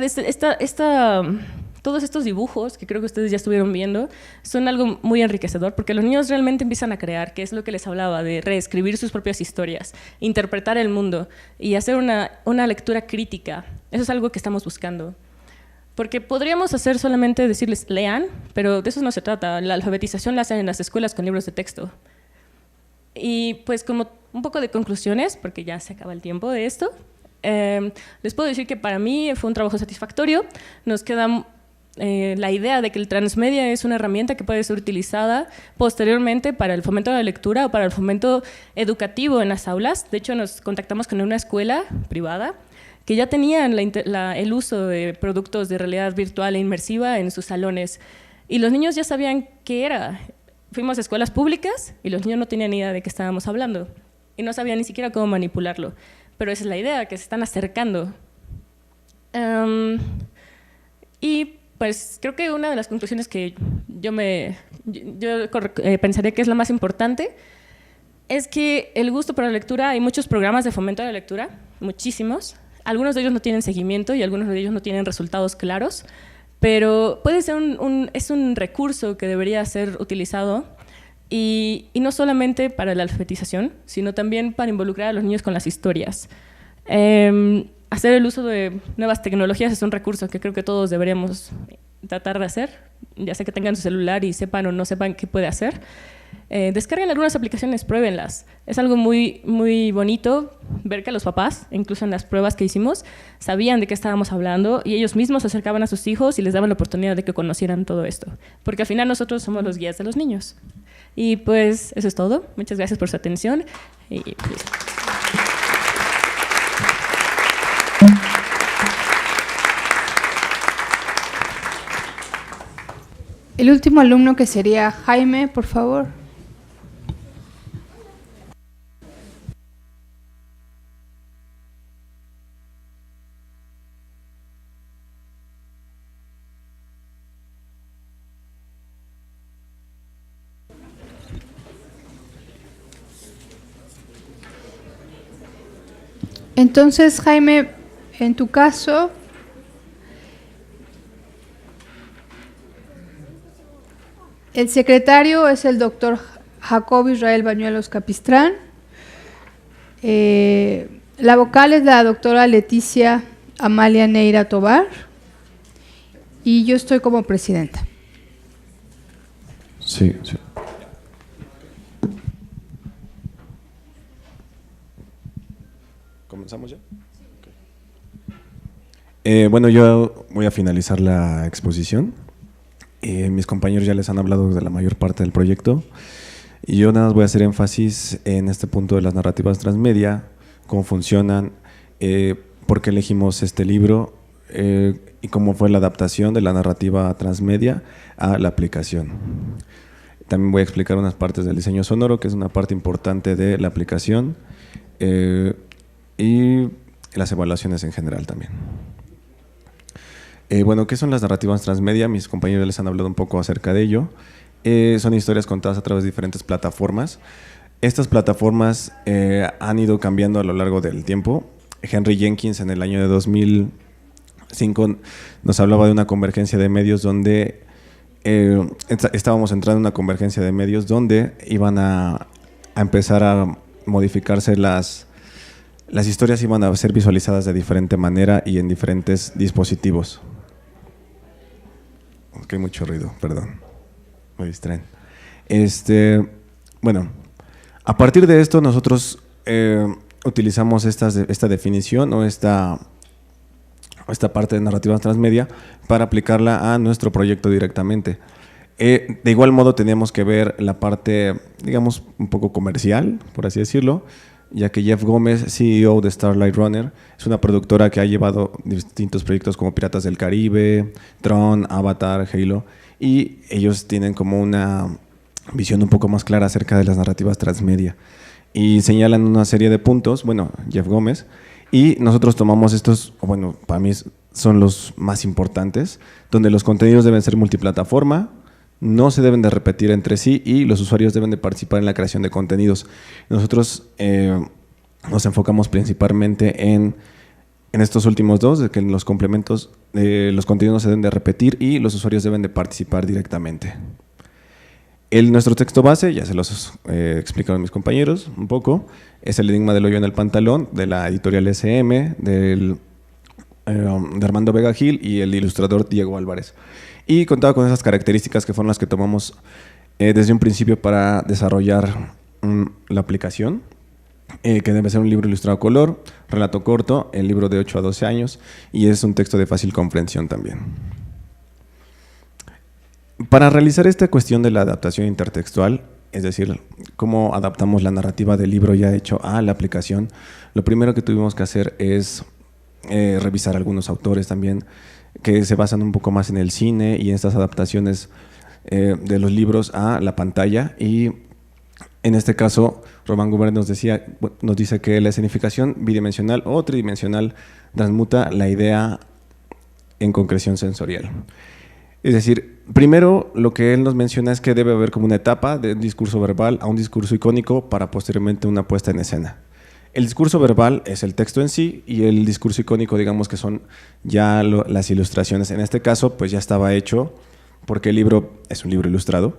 todos estos dibujos, que creo que ustedes ya estuvieron viendo, son algo muy enriquecedor, porque los niños realmente empiezan a crear, que es lo que les hablaba, de reescribir sus propias historias, interpretar el mundo y hacer una lectura crítica. Eso es algo que estamos buscando. Porque podríamos hacer solamente decirles, lean, pero de eso no se trata. La alfabetización la hacen en las escuelas con libros de texto. Y pues como un poco de conclusiones, porque ya se acaba el tiempo de esto, les puedo decir que para mí fue un trabajo satisfactorio. Nos queda la idea de que el transmedia es una herramienta que puede ser utilizada posteriormente para el fomento de la lectura o para el fomento educativo en las aulas. De hecho, nos contactamos con una escuela privada que ya tenían el uso de productos de realidad virtual e inmersiva en sus salones. Y los niños ya sabían qué era. Fuimos a escuelas públicas y los niños no tenían ni idea de qué estábamos hablando. Y no sabían ni siquiera cómo manipularlo. Pero esa es la idea, que se están acercando. Y pues creo que una de las conclusiones que yo pensaría que es la más importante es que el gusto por la lectura, hay muchos programas de fomento de la lectura, muchísimos. Algunos de ellos no tienen seguimiento y algunos de ellos no tienen resultados claros, pero puede ser es un recurso que debería ser utilizado y no solamente para la alfabetización, sino también para involucrar a los niños con las historias. Hacer el uso de nuevas tecnologías es un recurso que creo que todos deberíamos tratar de hacer, ya sea que tengan su celular y sepan o no sepan qué puede hacer. Descarguen algunas aplicaciones, pruébenlas. Es algo muy, muy bonito ver que los papás, incluso en las pruebas que hicimos, sabían de qué estábamos hablando y ellos mismos se acercaban a sus hijos y les daban la oportunidad de que conocieran todo esto. Porque al final nosotros somos los guías de los niños. Y pues eso es todo. Muchas gracias por su atención. Y listo. El último alumno, que sería Jaime, por favor. Entonces, Jaime, en tu caso, el secretario es el doctor Jacobo Israel Bañuelos Capistrán. La vocal es la doctora Leticia Amalia Neira Tobar. Y yo estoy como presidenta. Sí, sí. ¿Comenzamos ya? Okay. Bueno, yo voy a finalizar la exposición. Mis compañeros ya les han hablado de la mayor parte del proyecto. Y yo nada más voy a hacer énfasis en este punto de las narrativas transmedia, cómo funcionan, por qué elegimos este libro y cómo fue la adaptación de la narrativa transmedia a la aplicación. También voy a explicar unas partes del diseño sonoro, que es una parte importante de la aplicación, y las evaluaciones en general también. Bueno, ¿qué son las narrativas transmedia? Mis compañeros les han hablado un poco acerca de ello. Son historias contadas a través de diferentes plataformas. Estas plataformas han ido cambiando a lo largo del tiempo. Henry Jenkins en el año de 2005 nos hablaba de una convergencia de medios donde estábamos entrando en una convergencia de medios donde iban a empezar a modificarse las historias, iban a ser visualizadas de diferente manera y en diferentes dispositivos. Ok, mucho ruido, perdón. Me distraen. Bueno, a partir de esto nosotros utilizamos esta definición o esta parte de narrativa transmedia para aplicarla a nuestro proyecto directamente. De igual modo teníamos que ver la parte, digamos, un poco comercial, por así decirlo, ya que Jeff Gómez, CEO de Starlight Runner, es una productora que ha llevado distintos proyectos como Piratas del Caribe, Tron, Avatar, Halo, y ellos tienen como una visión un poco más clara acerca de las narrativas transmedia. Y señalan una serie de puntos, bueno, Jeff Gómez, y nosotros tomamos estos, bueno, para mí son los más importantes, donde los contenidos deben ser multiplataforma, no se deben de repetir entre sí y los usuarios deben de participar en la creación de contenidos. Nosotros nos enfocamos principalmente en estos últimos dos, de que en los complementos los contenidos se deben de repetir y los usuarios deben de participar directamente. Nuestro texto base, ya se los explicaron mis compañeros un poco, es El enigma del hoyo en el pantalón, de la editorial SM, de Armando Vega Gil y el ilustrador Diego Álvarez. Y contaba con esas características que fueron las que tomamos desde un principio para desarrollar la aplicación, que debe ser un libro ilustrado a color, relato corto, el libro de 8 a 12 años, y es un texto de fácil comprensión también. Para realizar esta cuestión de la adaptación intertextual, es decir, cómo adaptamos la narrativa del libro ya hecho a la aplicación, lo primero que tuvimos que hacer es revisar algunos autores también que se basan un poco más en el cine y en estas adaptaciones de los libros a la pantalla. Y en este caso, Román Gubern nos dice que la escenificación bidimensional o tridimensional transmuta la idea en concreción sensorial. Es decir, primero lo que él nos menciona es que debe haber como una etapa de un discurso verbal a un discurso icónico para posteriormente una puesta en escena. El discurso verbal es el texto en sí y el discurso icónico, digamos que son ya las ilustraciones. En este caso, pues ya estaba hecho porque el libro es un libro ilustrado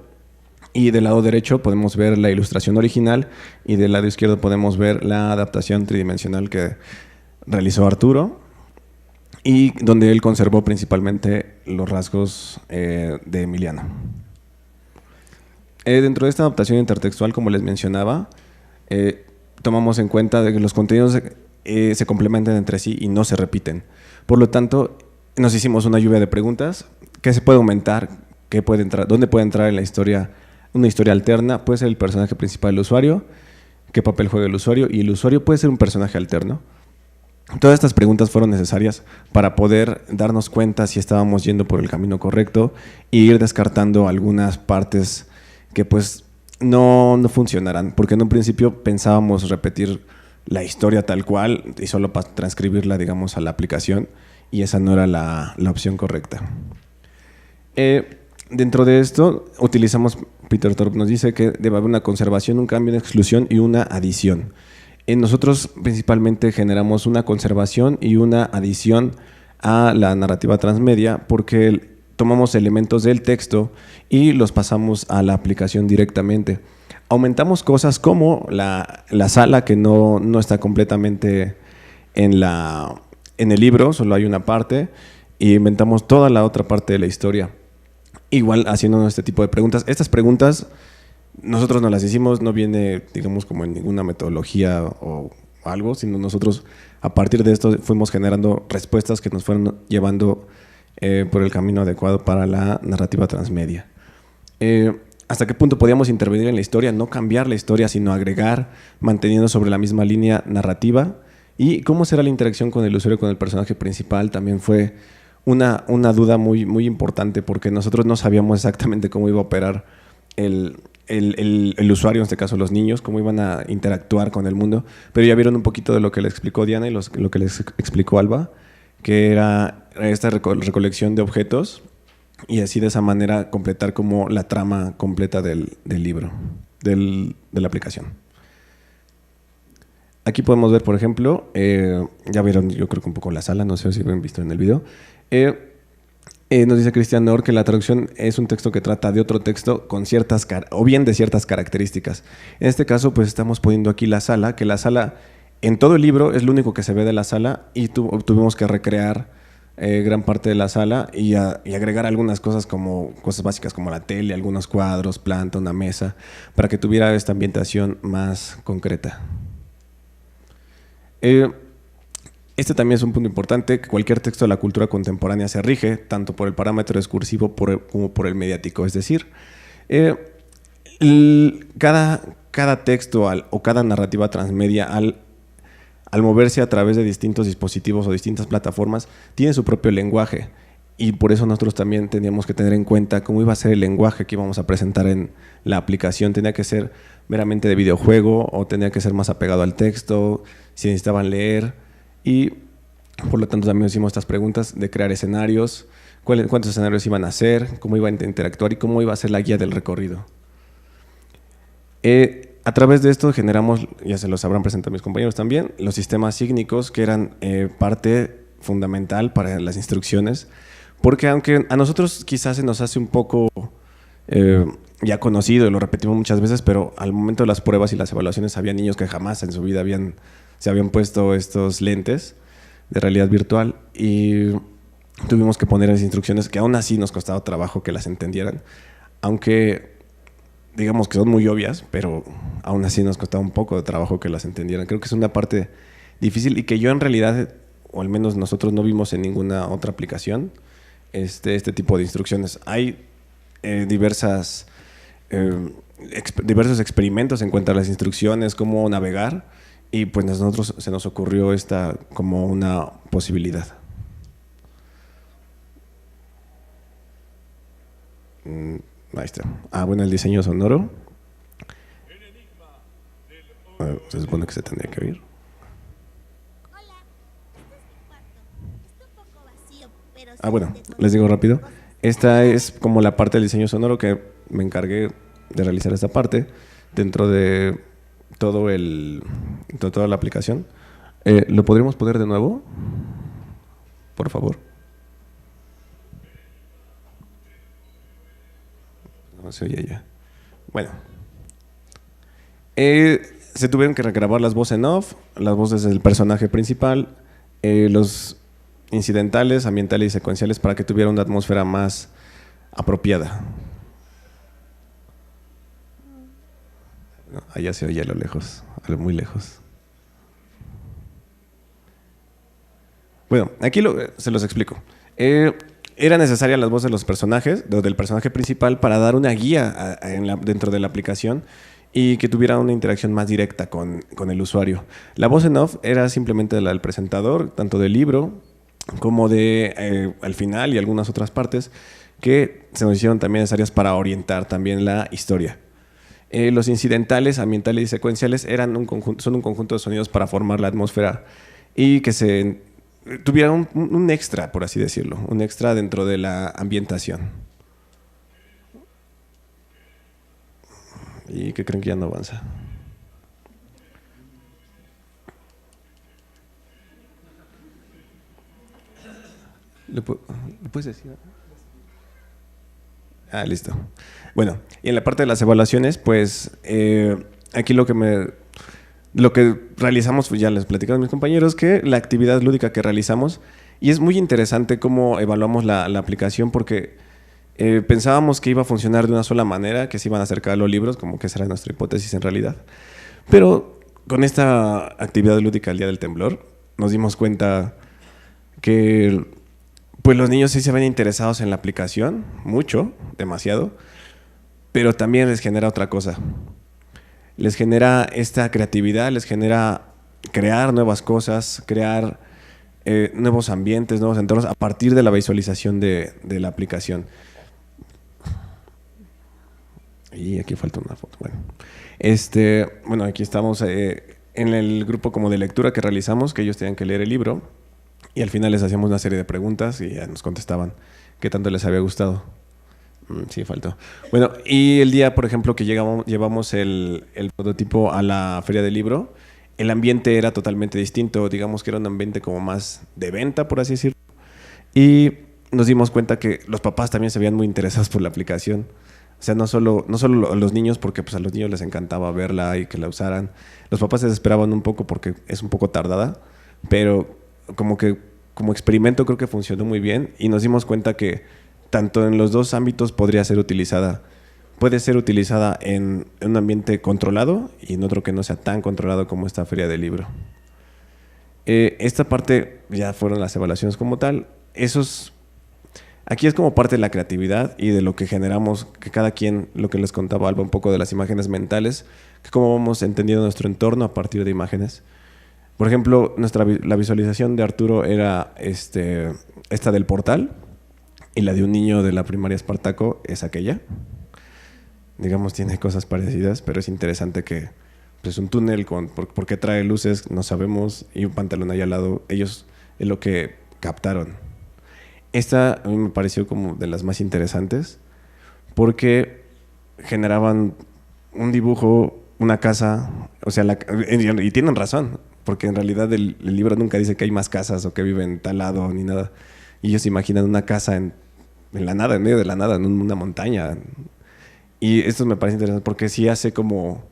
y del lado derecho podemos ver la ilustración original y del lado izquierdo podemos ver la adaptación tridimensional que realizó Arturo y donde él conservó principalmente los rasgos de Emiliano. Dentro de esta adaptación intertextual, como les mencionaba, tomamos en cuenta de que los contenidos se complementan entre sí y no se repiten. Por lo tanto, nos hicimos una lluvia de preguntas. ¿Qué se puede aumentar? ¿Qué puede entrar? ¿Dónde puede entrar en la historia una historia alterna? ¿Puede ser el personaje principal del usuario? ¿Qué papel juega el usuario? Y el usuario puede ser un personaje alterno. Todas estas preguntas fueron necesarias para poder darnos cuenta si estábamos yendo por el camino correcto e ir descartando algunas partes que pues no funcionarán, porque en un principio pensábamos repetir la historia tal cual y solo para transcribirla, digamos, a la aplicación, y esa no era la opción correcta. Dentro de esto utilizamos, Peter Thorpe nos dice que debe haber una conservación, un cambio, una exclusión y una adición. Nosotros principalmente generamos una conservación y una adición a la narrativa transmedia porque tomamos elementos del texto y los pasamos a la aplicación directamente. Aumentamos cosas como la sala que no está completamente en el libro, solo hay una parte, y inventamos toda la otra parte de la historia. Igual haciéndonos este tipo de preguntas. Estas preguntas nosotros no las hicimos, no viene, digamos, como en ninguna metodología o algo, sino nosotros a partir de esto fuimos generando respuestas que nos fueron llevando por el camino adecuado para la narrativa transmedia. ¿Hasta qué punto podíamos intervenir en la historia? No cambiar la historia, sino agregar, manteniendo sobre la misma línea narrativa. ¿Y cómo será la interacción con el usuario, con el personaje principal? También fue una duda muy importante, porque nosotros no sabíamos exactamente cómo iba a operar el usuario, en este caso los niños, cómo iban a interactuar con el mundo. Pero ya vieron un poquito de lo que le explicó Diana y lo que les explicó Alba, que era esta recolección de objetos, y así de esa manera completar como la trama completa del libro, de la aplicación. Aquí podemos ver, por ejemplo, ya vieron yo creo que un poco la sala, no sé si lo han visto en el video. Nos dice Cristian Nor que la traducción es un texto que trata de otro texto con ciertas, o bien de ciertas características. En este caso, pues estamos poniendo aquí la sala, que la sala en todo el libro es lo único que se ve de la sala, y tuvimos que recrear gran parte de la sala y agregar algunas cosas básicas como la tele, algunos cuadros, planta, una mesa, para que tuviera esta ambientación más concreta. Este también es un punto importante, que cualquier texto de la cultura contemporánea se rige tanto por el parámetro discursivo como por el mediático, es decir, cada texto o cada narrativa transmedia al moverse a través de distintos dispositivos o distintas plataformas tiene su propio lenguaje, y por eso nosotros también teníamos que tener en cuenta cómo iba a ser el lenguaje que íbamos a presentar en la aplicación. Tenía que ser meramente de videojuego o tenía que ser más apegado al texto, si necesitaban leer, y por lo tanto también hicimos estas preguntas de crear escenarios, cuántos escenarios iban a hacer, cómo iban a interactuar y cómo iba a ser la guía del recorrido. A través de esto generamos, ya se los habrán presentado mis compañeros también, los sistemas sígnicos, que eran parte fundamental para las instrucciones, porque aunque a nosotros quizás se nos hace un poco ya conocido y lo repetimos muchas veces, pero al momento de las pruebas y las evaluaciones había niños que jamás en su vida se habían puesto estos lentes de realidad virtual, y tuvimos que poner las instrucciones que aún así nos costaba trabajo que las entendieran, aunque digamos que son muy obvias, pero aún así nos costaba un poco de trabajo que las entendieran. Creo que es una parte difícil y que yo en realidad, o al menos nosotros no vimos en ninguna otra aplicación este tipo de instrucciones. Hay diversos experimentos en cuanto a las instrucciones, cómo navegar, y pues nosotros se nos ocurrió esta como una posibilidad. Ahí está. Bueno, el diseño sonoro. Se supone que se tendría que oír. Bueno, les digo rápido. Esta es como la parte del diseño sonoro, que me encargué de realizar esta parte dentro de toda la aplicación. ¿Lo podríamos poner de nuevo? Por favor. No se oye ya. Bueno. Se tuvieron que regrabar las voces en off, las voces del personaje principal, los incidentales, ambientales y secuenciales, para que tuviera una atmósfera más apropiada. Allá se oye a lo lejos, muy lejos. Bueno, aquí se los explico. Eran necesarias las voces de los personajes, del personaje principal, para dar una guía dentro de la aplicación y que tuviera una interacción más directa con el usuario. La voz en off era simplemente la del presentador, tanto del libro como al final y algunas otras partes que se nos hicieron también necesarias para orientar también la historia. Los incidentales, ambientales y secuenciales son un conjunto de sonidos para formar la atmósfera y que se tuviera un extra, por así decirlo, un extra dentro de la ambientación. ¿Y qué creen que ya no avanza? ¿Le puedes decir? Listo. Bueno, y en la parte de las evaluaciones, pues aquí lo que realizamos, pues ya les platicaron mis compañeros, que la actividad lúdica que realizamos, y es muy interesante cómo evaluamos la aplicación, porque pensábamos que iba a funcionar de una sola manera, que se iban a acercar a los libros, como que esa era nuestra hipótesis en realidad. Pero con esta actividad lúdica el Día del Temblor, nos dimos cuenta que pues los niños sí se ven interesados en la aplicación, mucho, demasiado, pero también les genera otra cosa. Les genera esta creatividad, les genera crear nuevas cosas, crear nuevos ambientes, nuevos entornos a partir de la visualización de la aplicación. Y aquí falta una foto. Bueno, aquí estamos en el grupo como de lectura que realizamos, que ellos tenían que leer el libro y al final les hacíamos una serie de preguntas y ya nos contestaban qué tanto les había gustado. Sí, faltó. Bueno, y el día, por ejemplo, que llevamos el prototipo a la feria del libro, el ambiente era totalmente distinto, digamos que era un ambiente como más de venta, por así decirlo, y nos dimos cuenta que los papás también se veían muy interesados por la aplicación. O sea, no solo los niños, porque pues a los niños les encantaba verla y que la usaran. Los papás se desesperaban un poco porque es un poco tardada, pero como experimento creo que funcionó muy bien y nos dimos cuenta que tanto en los dos ámbitos podría ser utilizada. Puede ser utilizada en un ambiente controlado y en otro que no sea tan controlado como esta feria del libro. Esta parte ya fueron las evaluaciones como tal. Aquí es como parte de la creatividad y de lo que generamos, que cada quien, lo que les contaba Alba un poco de las imágenes mentales, que cómo vamos entendiendo nuestro entorno a partir de imágenes. Por ejemplo, la visualización de Arturo era esta del portal y la de un niño de la primaria Espartaco es aquella. Digamos, tiene cosas parecidas, pero es interesante que pues, un túnel ¿por qué trae luces? No sabemos, y un pantalón ahí al lado. Ellos es lo que captaron. Esta a mí me pareció como de las más interesantes porque generaban un dibujo, una casa, o sea, y tienen razón, porque en realidad el libro nunca dice que hay más casas o que viven en tal lado ni nada. Y ellos se imaginan una casa en la nada, en medio de la nada, en una montaña. Y esto me parece interesante porque sí hace como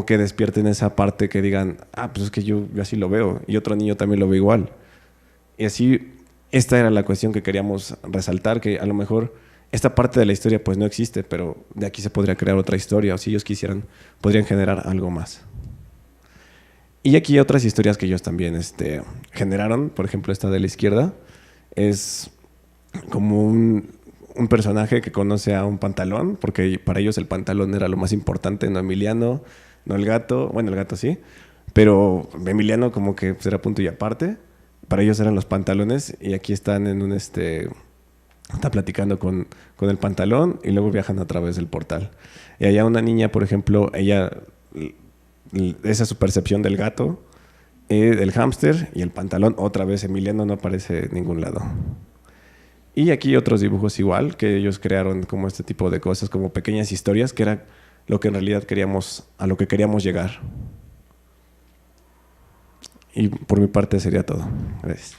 que despierten esa parte que digan, pues es que yo así lo veo y otro niño también lo ve igual. Y así, esta era la cuestión que queríamos resaltar, que a lo mejor esta parte de la historia pues no existe, pero de aquí se podría crear otra historia, o si ellos quisieran, podrían generar algo más. Y aquí hay otras historias que ellos también generaron. Por ejemplo, esta de la izquierda es como un personaje que conoce a un pantalón, porque para ellos el pantalón era lo más importante, no Emiliano, no el gato, bueno, el gato sí, pero Emiliano como que pues, era punto y aparte. Para ellos eran los pantalones y aquí están en está platicando con el pantalón y luego viajan a través del portal. Y allá una niña, por ejemplo, esa es su percepción del gato, del hámster y el pantalón. Otra vez Emiliano no aparece en ningún lado. Y aquí otros dibujos igual, que ellos crearon como este tipo de cosas, como pequeñas historias, que era lo que en realidad a lo que queríamos llegar. Y por mi parte sería todo. Gracias.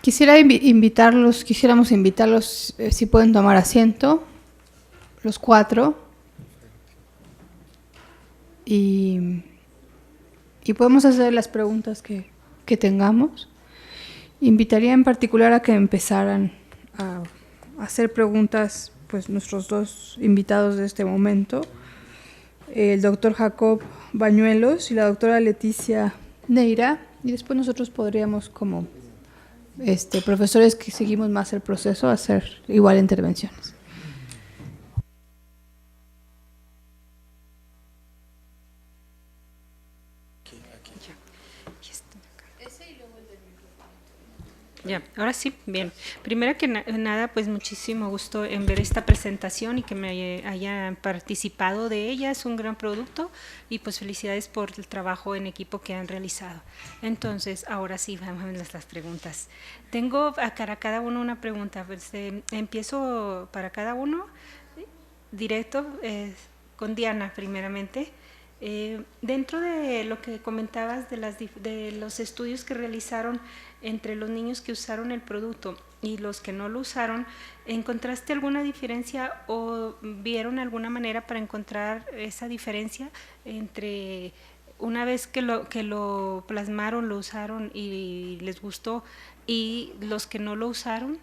Quisiéramos invitarlos, si pueden tomar asiento, los 4. Y podemos hacer las preguntas que tengamos. Invitaría en particular a que empezaran a hacer preguntas pues nuestros 2 invitados de este momento, el doctor Jacob Bañuelos y la doctora Leticia Neira, y después nosotros podríamos como profesores que seguimos más el proceso hacer igual intervenciones. Ya, ahora sí, bien. Primero que nada, pues muchísimo gusto en ver esta presentación y que me hayan participado de ella. Es un gran producto y pues felicidades por el trabajo en equipo que han realizado. Entonces, ahora sí, vamos a ver las preguntas. Tengo para cada uno una pregunta. Pues, empiezo para cada uno directo con Diana, primeramente. Dentro de lo que comentabas de los estudios que realizaron entre los niños que usaron el producto y los que no lo usaron, ¿encontraste alguna diferencia o vieron alguna manera para encontrar esa diferencia entre una vez que lo plasmaron, lo usaron y les gustó y los que no lo usaron?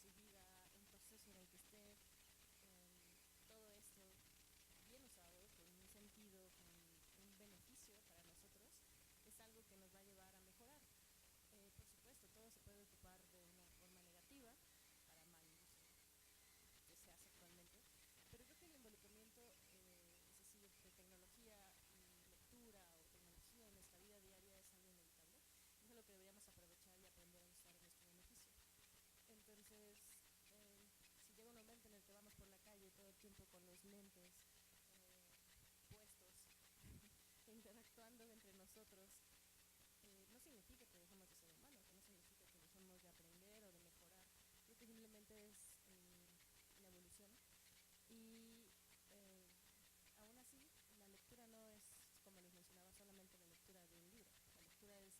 su vida, un proceso en el que esté todo esto bien usado, con un sentido, con un beneficio para nosotros, es algo que nos va a llevar a mejorar. Por supuesto, todo se puede ocupar de una forma negativa, para mal uso que se hace actualmente, pero creo que el involucramiento, es decir, de tecnología y lectura o tecnología en nuestra vida diaria es algo inevitable. Es algo que deberíamos aprovechar y aprender a usar en nuestro beneficio. Entonces, si llega un momento en el que vamos por la calle todo el tiempo con los lentes puestos, interactuando entre nosotros, no significa que dejemos de ser humanos, no significa que dejemos de aprender o de mejorar. Creo que simplemente es la evolución. Y aún así, la lectura no es, como les mencionaba, solamente la lectura de un libro. La lectura es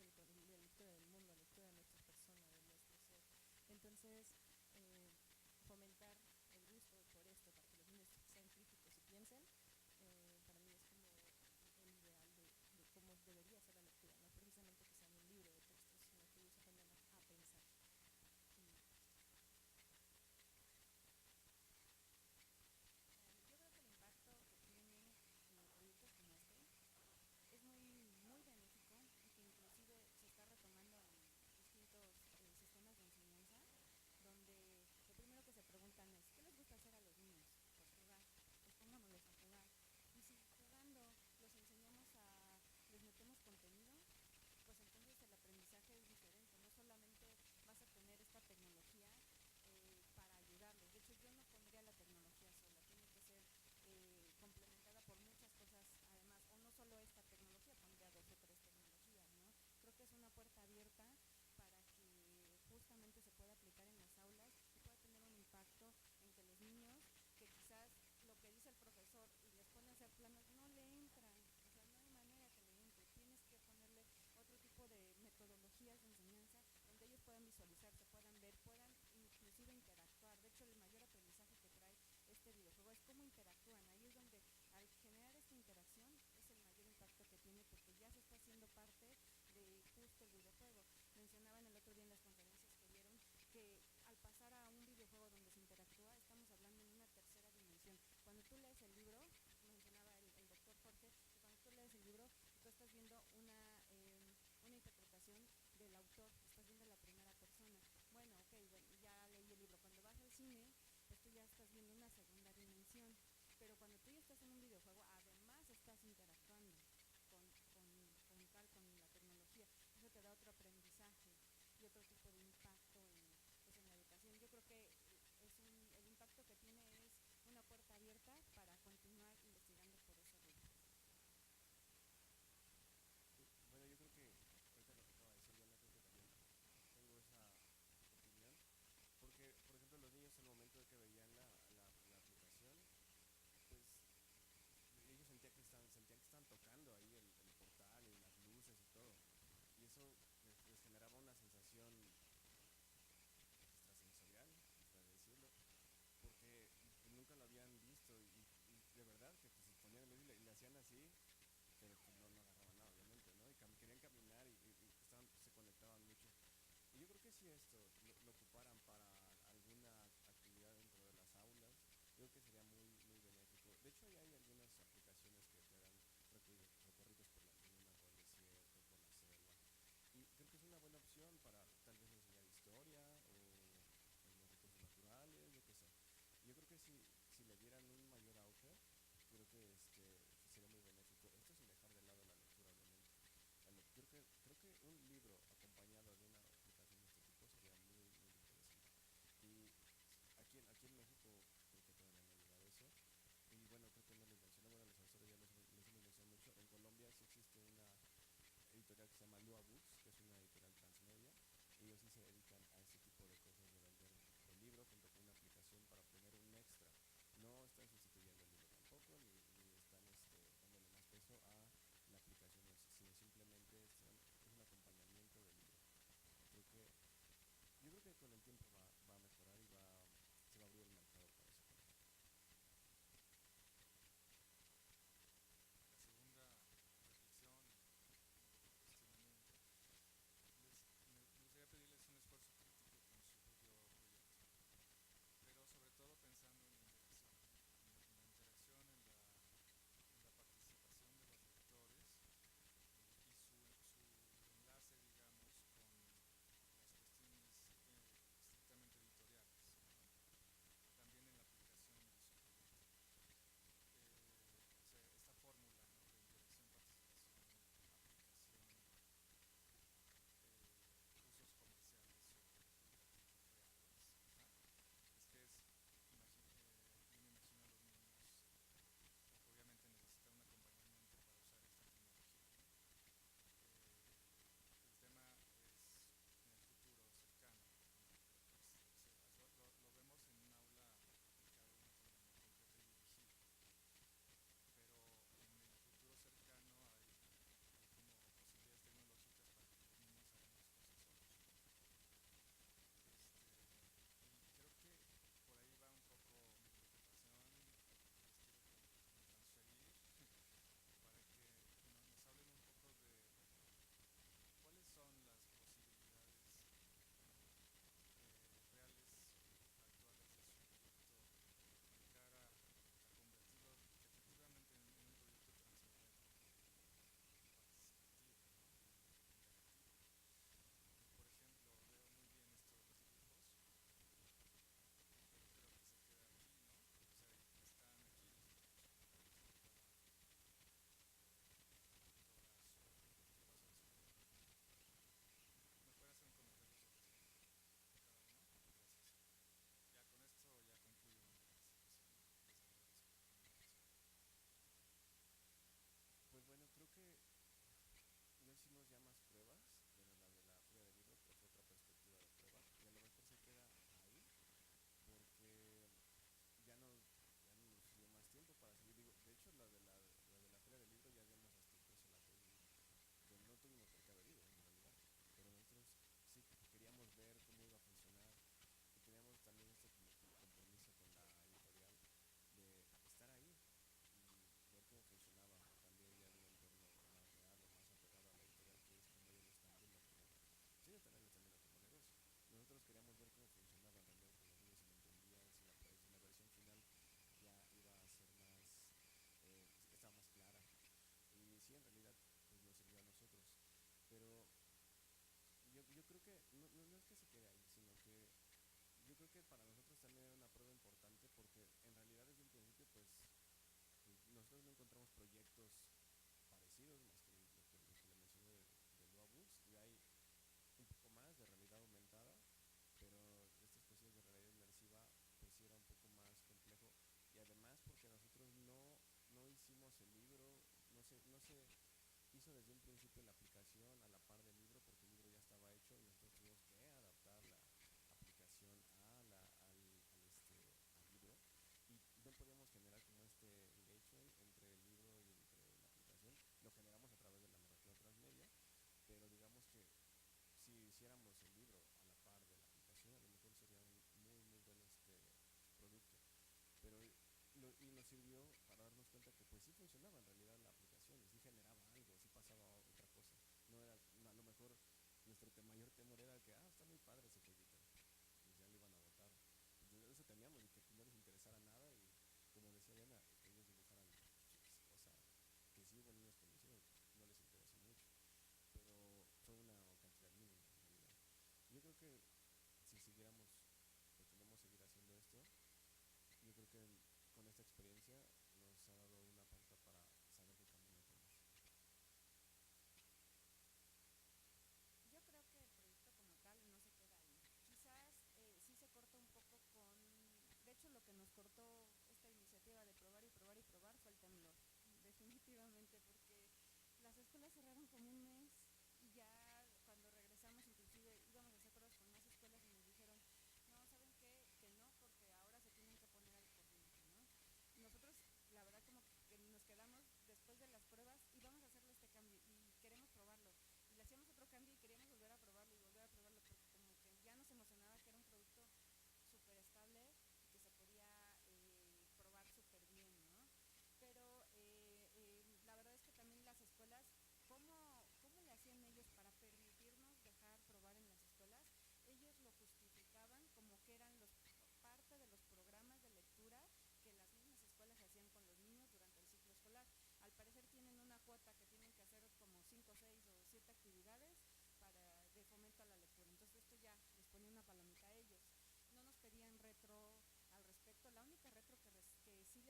la lectura del mundo, la lectura de nuestra persona, de nuestro ser. Entonces, fomentar el gusto por esto, para que los niños sean críticos y piensen, para mí es como el ideal de cómo debería ser la lectura, no precisamente que sea un libro de textos, sino que ellos aprendan a pensar. Yo creo que el impacto que tienen proyectos como este es muy benéfico y que inclusive se está retomando en distintos sistemas de enseñanza, donde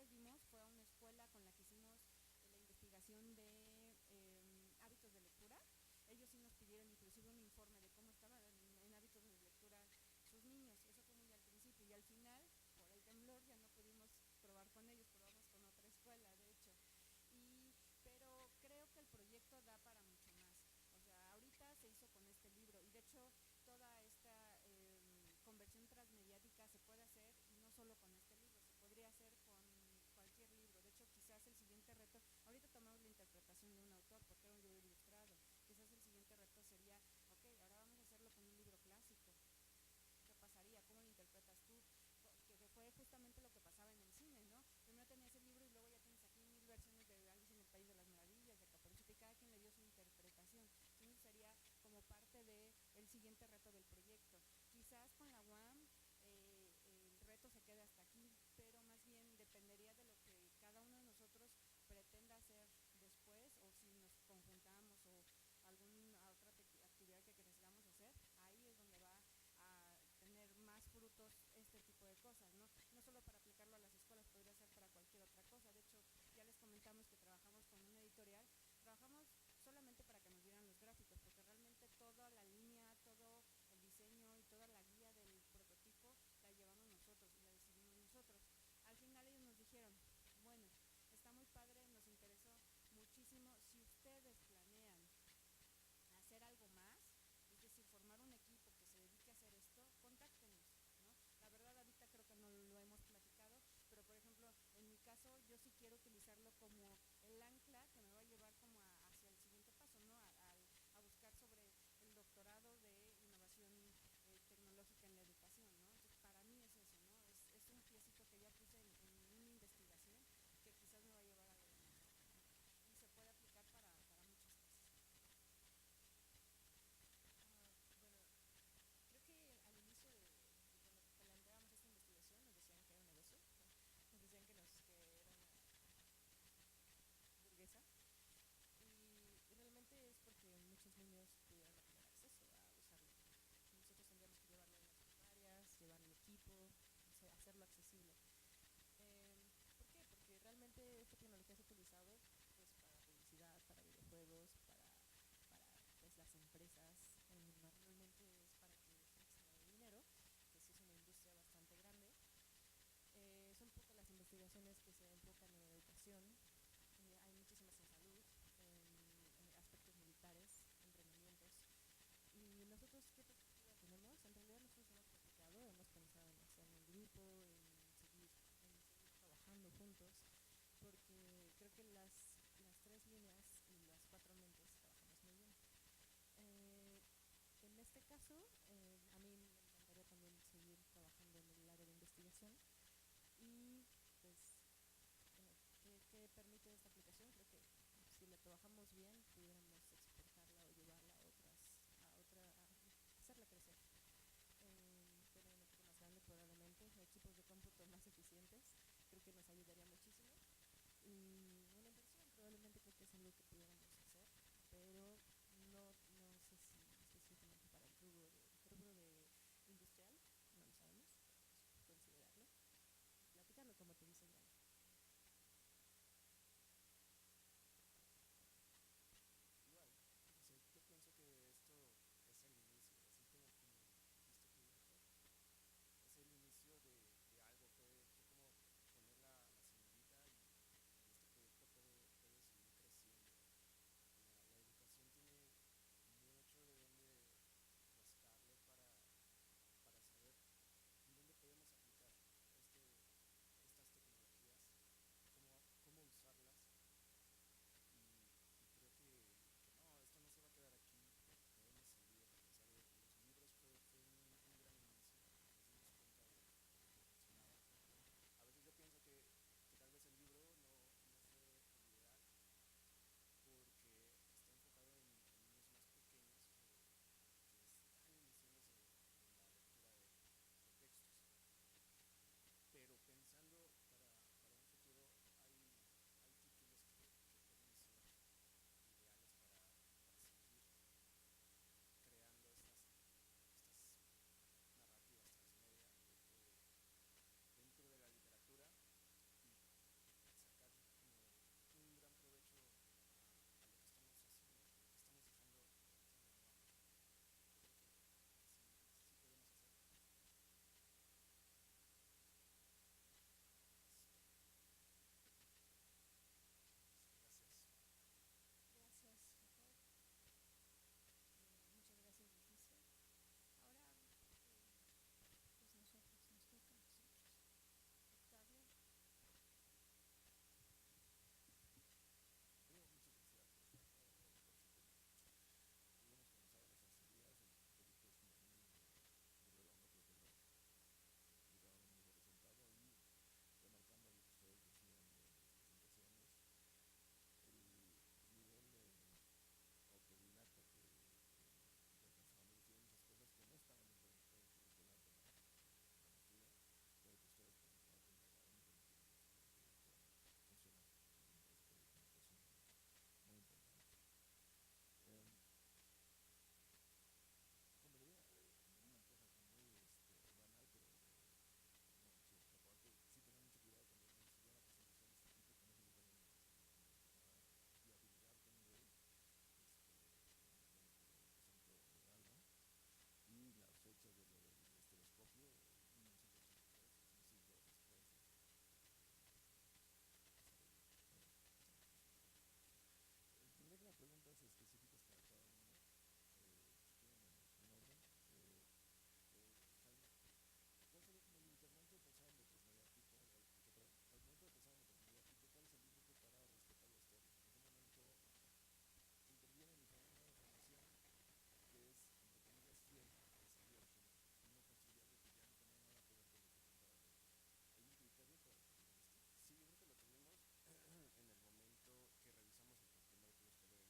les dimos fue a una escuela con la que hicimos la investigación de hábitos de lectura. Ellos sí nos pidieron inclusive un informe de cómo estaban en hábitos de lectura sus niños. Eso fue muy al principio y al final, por el temblor, ya no pudimos probar con ellos, probamos con otra escuela, de hecho. Pero creo que el proyecto da para mucho más. O sea, ahorita se hizo con este libro y de hecho toda esta conversión transmediática se puede hacer y no solo con este libro, se podría hacer con cualquier libro. De hecho, quizás el siguiente reto, ahorita tomamos la interpretación de un autor porque era un libro ilustrado, quizás el siguiente reto sería, ok, ahora vamos a hacerlo con un libro clásico. ¿Qué pasaría? ¿Cómo lo interpretas tú? Que fue justamente lo que pasaba en el cine, ¿no? Primero tenías el libro y luego ya tienes aquí 1000 versiones de Alicia en el País de las Maravillas, de Caperucita, y cada quien le dio su interpretación. Entonces sería como parte del siguiente reto del proyecto. Quizás con la UAM el reto se quede hasta aquí,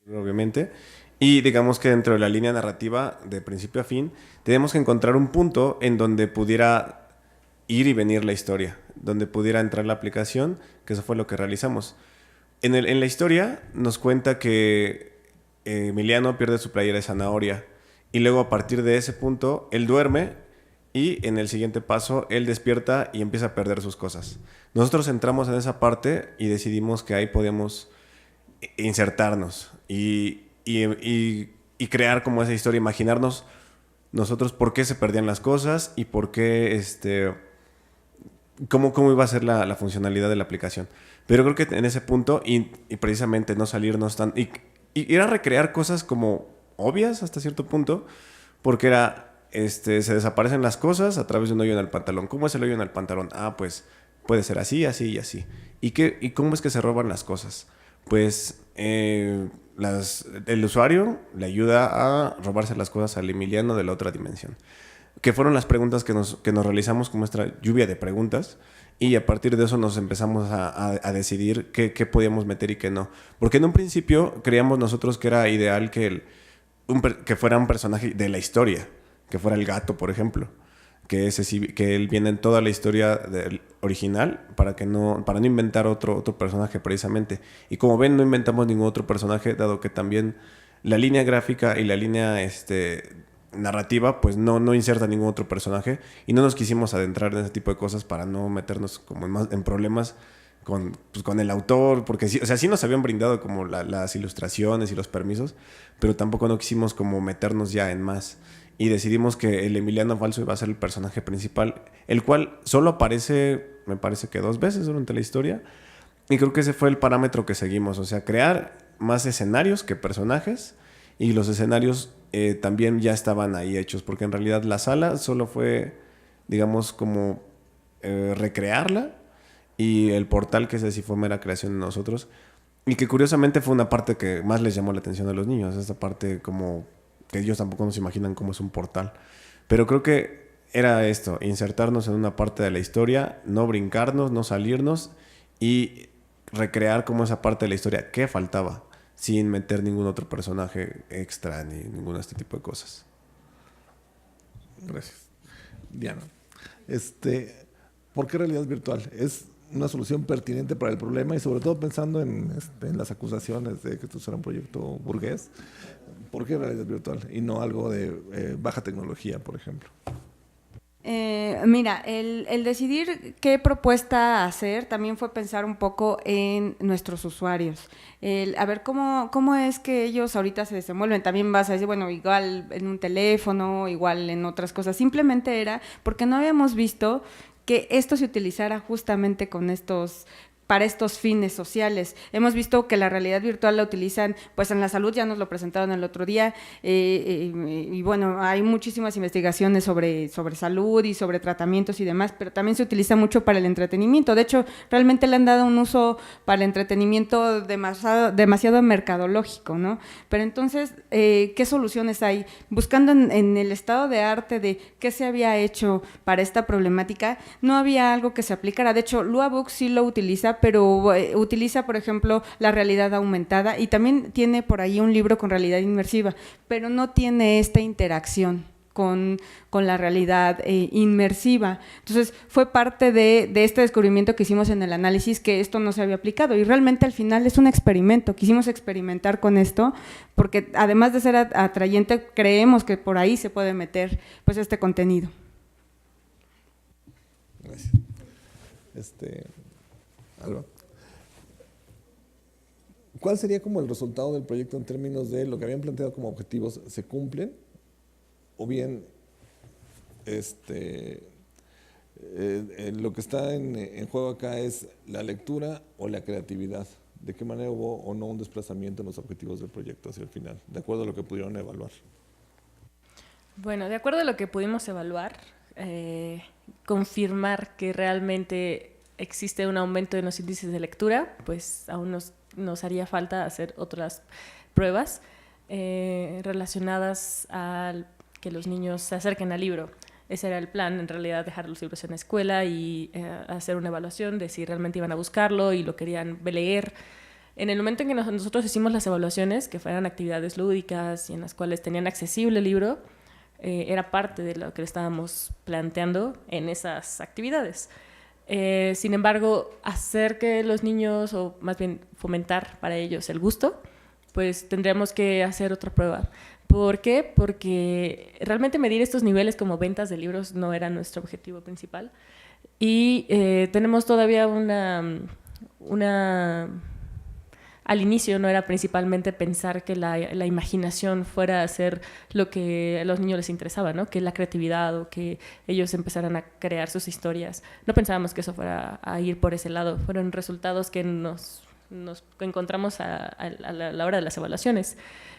obviamente. Y digamos que dentro de la línea narrativa, de principio a fin, tenemos que encontrar un punto en donde pudiera ir y venir la historia, donde pudiera entrar la aplicación, que eso fue lo que realizamos. En la historia nos cuenta que Emiliano pierde su playera de zanahoria y luego a partir de ese punto él duerme y en el siguiente paso él despierta y empieza a perder sus cosas. Nosotros entramos en esa parte y decidimos que ahí podíamos insertarnos y crear como esa historia, imaginarnos nosotros por qué se perdían las cosas y por qué, cómo iba a ser la funcionalidad de la aplicación. Pero creo que en ese punto, y precisamente no salirnos tan... Y ir a recrear cosas como obvias hasta cierto punto, porque era, se desaparecen las cosas a través de un hoyo en el pantalón. ¿Cómo es el hoyo en el pantalón? Ah, pues puede ser así, así y así. ¿Y cómo es que se roban las cosas? Pues el usuario le ayuda a robarse las cosas al Emiliano de la otra dimensión. Que fueron las preguntas que nos realizamos con nuestra lluvia de preguntas, y a partir de eso nos empezamos a decidir qué podíamos meter y qué no. Porque en un principio creíamos nosotros que era ideal que fuera un personaje de la historia, que fuera el gato, por ejemplo. Que él viene en toda la historia original para no inventar otro personaje precisamente. Y como ven, no inventamos ningún otro personaje, dado que también la línea gráfica y la línea narrativa pues no inserta ningún otro personaje, y no nos quisimos adentrar en ese tipo de cosas para no meternos como en problemas con el autor, porque sí, o sea, sí nos habían brindado como las ilustraciones y los permisos, pero tampoco no quisimos como meternos ya en más. Y decidimos que el Emiliano falso iba a ser el personaje principal, el cual solo aparece, me parece que 2 veces durante la historia, y creo que ese fue el parámetro que seguimos, o sea, crear más escenarios que personajes, y los escenarios también ya estaban ahí hechos, porque en realidad la sala solo fue, digamos, como recrearla, y el portal, que ese sí fue mera creación de nosotros, y que curiosamente fue una parte que más les llamó la atención a los niños, esta parte como que ellos tampoco nos imaginan cómo es un portal. Pero creo que era esto, insertarnos en una parte de la historia, no brincarnos, no salirnos, y recrear como esa parte de la historia que faltaba, sin meter ningún otro personaje extra ni ninguno de este tipo de cosas. Gracias. Diana, ¿por qué realidad virtual? ¿Es una solución pertinente para el problema? Y sobre todo pensando en las acusaciones de que esto será un proyecto burgués, ¿por qué realidad virtual y no algo de baja tecnología, por ejemplo? Mira, el decidir qué propuesta hacer también fue pensar un poco en nuestros usuarios. A ver cómo es que ellos ahorita se desenvuelven. También vas a decir, bueno, igual en un teléfono, igual en otras cosas. Simplemente era porque no habíamos visto que esto se utilizara justamente para estos fines sociales. Hemos visto que la realidad virtual la utilizan, pues en la salud, ya nos lo presentaron el otro día, y bueno, hay muchísimas investigaciones sobre salud y sobre tratamientos y demás, pero también se utiliza mucho para el entretenimiento. De hecho, realmente le han dado un uso para el entretenimiento demasiado mercadológico, ¿no? Pero entonces, ¿qué soluciones hay? Buscando en el estado de arte de qué se había hecho para esta problemática, no había algo que se aplicara. De hecho, Lua Books sí lo utiliza, pero utiliza, por ejemplo, la realidad aumentada, y también tiene por ahí un libro con realidad inmersiva, pero no tiene esta interacción con la realidad inmersiva. Entonces, fue parte de este descubrimiento que hicimos en el análisis, que esto no se había aplicado, y realmente al final es un experimento. Quisimos experimentar con esto, porque además de ser atrayente, creemos que por ahí se puede meter pues este contenido. Gracias. Alba, ¿cuál sería como el resultado del proyecto en términos de lo que habían planteado como objetivos se cumplen? O bien, lo que está en juego acá es la lectura o la creatividad. ¿De qué manera hubo o no un desplazamiento en los objetivos del proyecto hacia el final, de acuerdo a lo que pudieron evaluar? Bueno, de acuerdo a lo que pudimos evaluar, confirmar que realmente existe un aumento en los índices de lectura, pues aún nos haría falta hacer otras pruebas relacionadas a que los niños se acerquen al libro. Ese era el plan, en realidad, dejar los libros en la escuela y hacer una evaluación de si realmente iban a buscarlo y lo querían leer. En el momento en que nosotros hicimos las evaluaciones, que fueran actividades lúdicas y en las cuales tenían accesible el libro, era parte de lo que estábamos planteando en esas actividades. Sin embargo, hacer que los niños, o más bien fomentar para ellos el gusto, pues tendríamos que hacer otra prueba. ¿Por qué? Porque realmente medir estos niveles como ventas de libros no era nuestro objetivo principal. Y tenemos todavía al inicio no era principalmente pensar que la imaginación fuera a ser lo que a los niños les interesaba, ¿no? Que la creatividad o que ellos empezaran a crear sus historias. No pensábamos que eso fuera a ir por ese lado. Fueron resultados que nos encontramos a la hora de las evaluaciones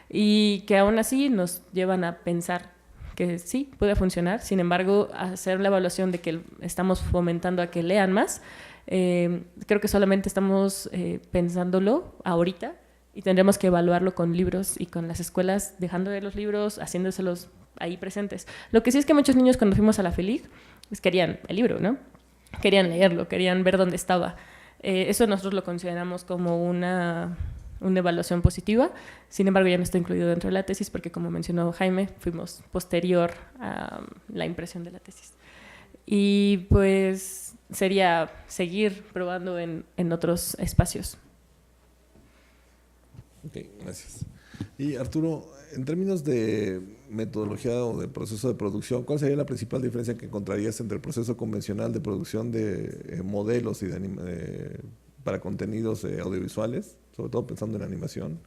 y que aún así nos llevan a pensar que sí, puede funcionar. Sin embargo, hacer la evaluación de que estamos fomentando a que lean más, creo que solamente estamos pensándolo ahorita y tendremos que evaluarlo con libros y con las escuelas, dejando de los libros, haciéndoselos ahí presentes. Lo que sí es que muchos niños cuando fuimos a la FELIC pues querían el libro, ¿no? Querían leerlo, querían ver dónde estaba. Eso nosotros lo consideramos como una evaluación positiva. Sin embargo, ya no está incluido dentro de la tesis porque, como mencionó Jaime, fuimos posterior a la impresión de la tesis. Y pues sería seguir probando en otros espacios. Ok, gracias. Y Arturo, en términos de metodología o de proceso de producción, ¿cuál sería la principal diferencia que encontrarías entre el proceso convencional de producción de modelos y para contenidos audiovisuales, sobre todo pensando en animación,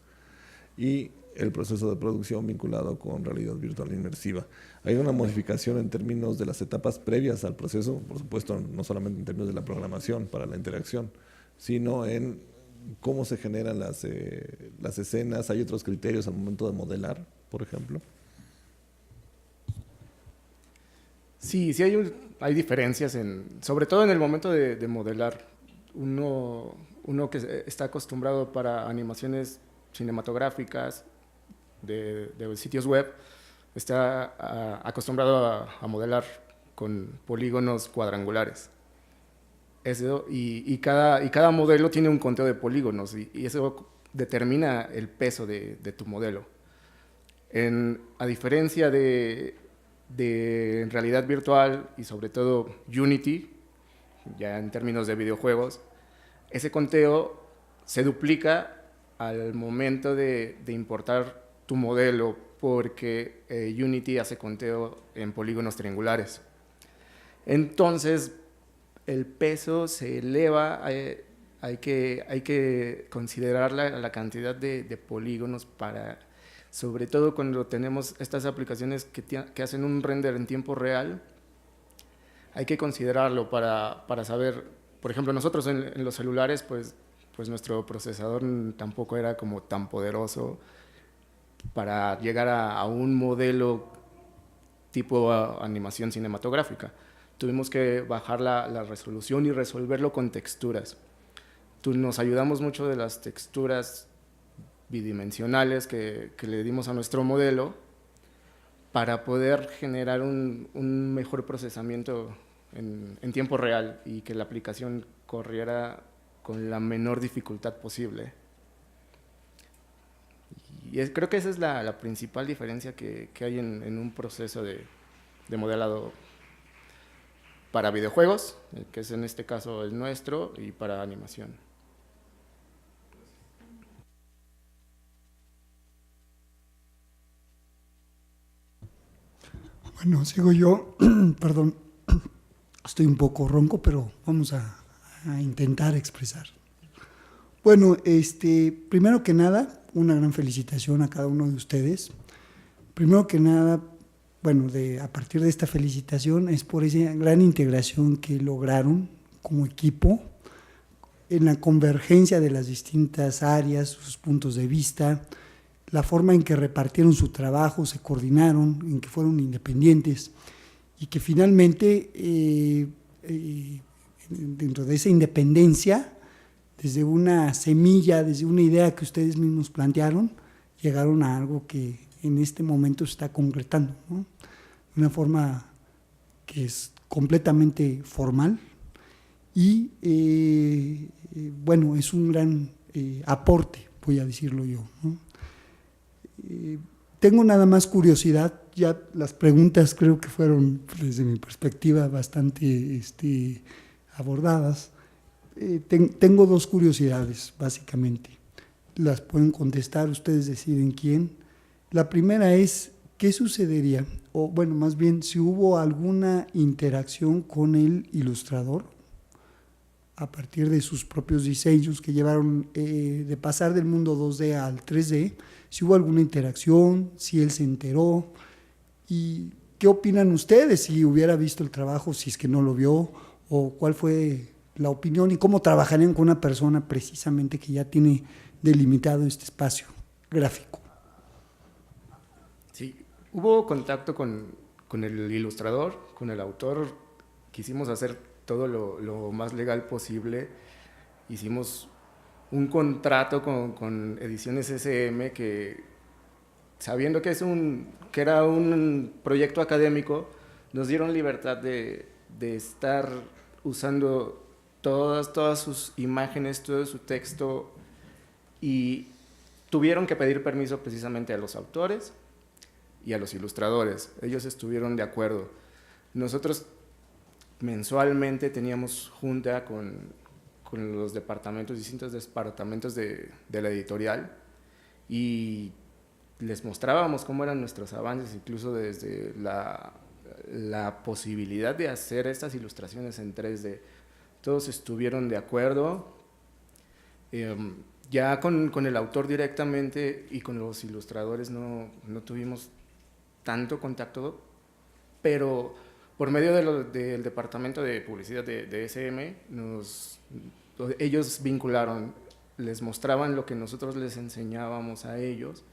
y el proceso de producción vinculado con realidad virtual inmersiva? ¿Hay una modificación en términos de las etapas previas al proceso? Por supuesto, no solamente en términos de la programación para la interacción, sino en cómo se generan las escenas. ¿Hay otros criterios al momento de modelar, por ejemplo? Sí, hay diferencias, sobre todo en el momento de modelar. Uno que está acostumbrado para animaciones cinematográficas de sitios web, está acostumbrado a modelar con polígonos cuadrangulares. Y cada modelo tiene un conteo de polígonos y eso determina el peso de tu modelo. A diferencia de realidad virtual y sobre todo Unity, ya en términos de videojuegos, ese conteo se duplica al momento de importar tu modelo porque Unity hace conteo en polígonos triangulares. Entonces, el peso se eleva, hay que considerar la cantidad de polígonos sobre todo cuando tenemos estas aplicaciones que hacen un render en tiempo real, hay que considerarlo para saber. Por ejemplo, nosotros en los celulares, pues nuestro procesador tampoco era como tan poderoso para llegar a un modelo tipo animación cinematográfica. Tuvimos que bajar la resolución y resolverlo con texturas. Nos ayudamos mucho de las texturas bidimensionales que le dimos a nuestro modelo para poder generar un mejor procesamiento en tiempo real y que la aplicación corriera con la menor dificultad posible. Y creo que esa es la principal diferencia que hay en un proceso de modelado para videojuegos, que es en este caso el nuestro, y para animación. Bueno, sigo yo. Perdón, estoy un poco ronco, pero vamos a intentar expresar. Bueno, primero que nada, una gran felicitación a cada uno de ustedes. Primero que nada, bueno, a partir de esta felicitación es por esa gran integración que lograron como equipo en la convergencia de las distintas áreas, sus puntos de vista, la forma en que repartieron su trabajo, se coordinaron, en que fueron independientes y que finalmente dentro de esa independencia, desde una semilla, desde una idea que ustedes mismos plantearon, llegaron a algo que en este momento se está concretando, ¿no? De una forma que es completamente formal y bueno, es un gran aporte, voy a decirlo yo, ¿no? Tengo nada más curiosidad, ya las preguntas creo que fueron desde mi perspectiva bastante abordadas. Tengo dos curiosidades básicamente, las pueden contestar, ustedes deciden quién. La primera es, ¿qué sucedería? O bueno, más bien, si hubo alguna interacción con el ilustrador a partir de sus propios diseños que llevaron de pasar del mundo 2D al 3D, si hubo alguna interacción, si él se enteró, y qué opinan ustedes si hubiera visto el trabajo, si es que no lo vio, o cuál fue la opinión y cómo trabajarían con una persona precisamente que ya tiene delimitado este espacio gráfico. Sí, hubo contacto con el ilustrador, con el autor, quisimos hacer todo lo más legal posible, hicimos un contrato con Ediciones SM que, sabiendo que era un proyecto académico, nos dieron libertad de estar usando todas sus imágenes, todo su texto, y tuvieron que pedir permiso precisamente a los autores y a los ilustradores. Ellos estuvieron de acuerdo. Nosotros mensualmente teníamos junta con los distintos departamentos de la editorial, y les mostrábamos cómo eran nuestros avances, incluso desde la posibilidad de hacer estas ilustraciones en 3D. Todos estuvieron de acuerdo. Ya con el autor directamente y con los ilustradores no tuvimos tanto contacto, pero por medio del departamento de publicidad de SM, ellos vincularon, les mostraban lo que nosotros les enseñábamos a ellos,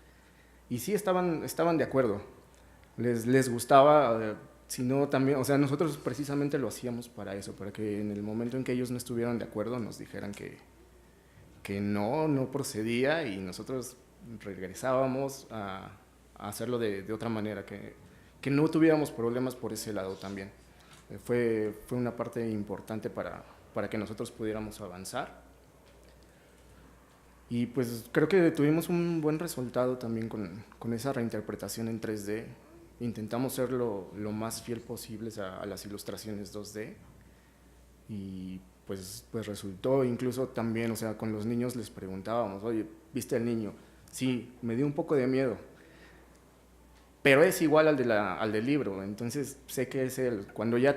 y sí estaban de acuerdo, les gustaba, sino también, o sea, nosotros precisamente lo hacíamos para eso, para que en el momento en que ellos no estuvieran de acuerdo nos dijeran que no procedía, y nosotros regresábamos a hacerlo de otra manera, que no tuviéramos problemas por ese lado también. Fue una parte importante para que nosotros pudiéramos avanzar. Y pues creo que tuvimos un buen resultado también con esa reinterpretación en 3D. Intentamos ser lo más fiel posible a las ilustraciones 2D, y pues resultó. Incluso también, o sea, con los niños les preguntábamos, oye, ¿viste al niño? Sí, me dio un poco de miedo, pero es igual al del libro, entonces sé que es él. Cuando ya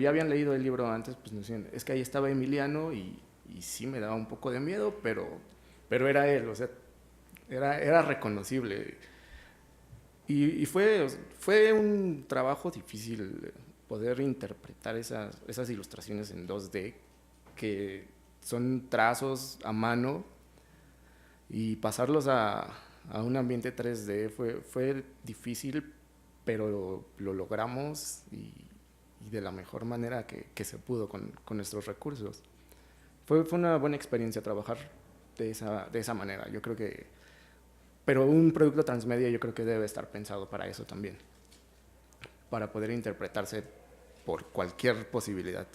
habían leído el libro antes, pues nos decían, es que ahí estaba Emiliano, y sí me daba un poco de miedo, pero era él, o sea, era reconocible. Y fue un trabajo difícil poder interpretar esas ilustraciones en 2D, que son trazos a mano, y pasarlos a un ambiente 3D fue difícil, pero lo logramos, y de la mejor manera que se pudo con nuestros recursos. Fue una buena experiencia trabajar de esa manera. Yo creo que, pero un producto transmedia yo creo que debe estar pensado para eso también, para poder interpretarse por cualquier posibilidad.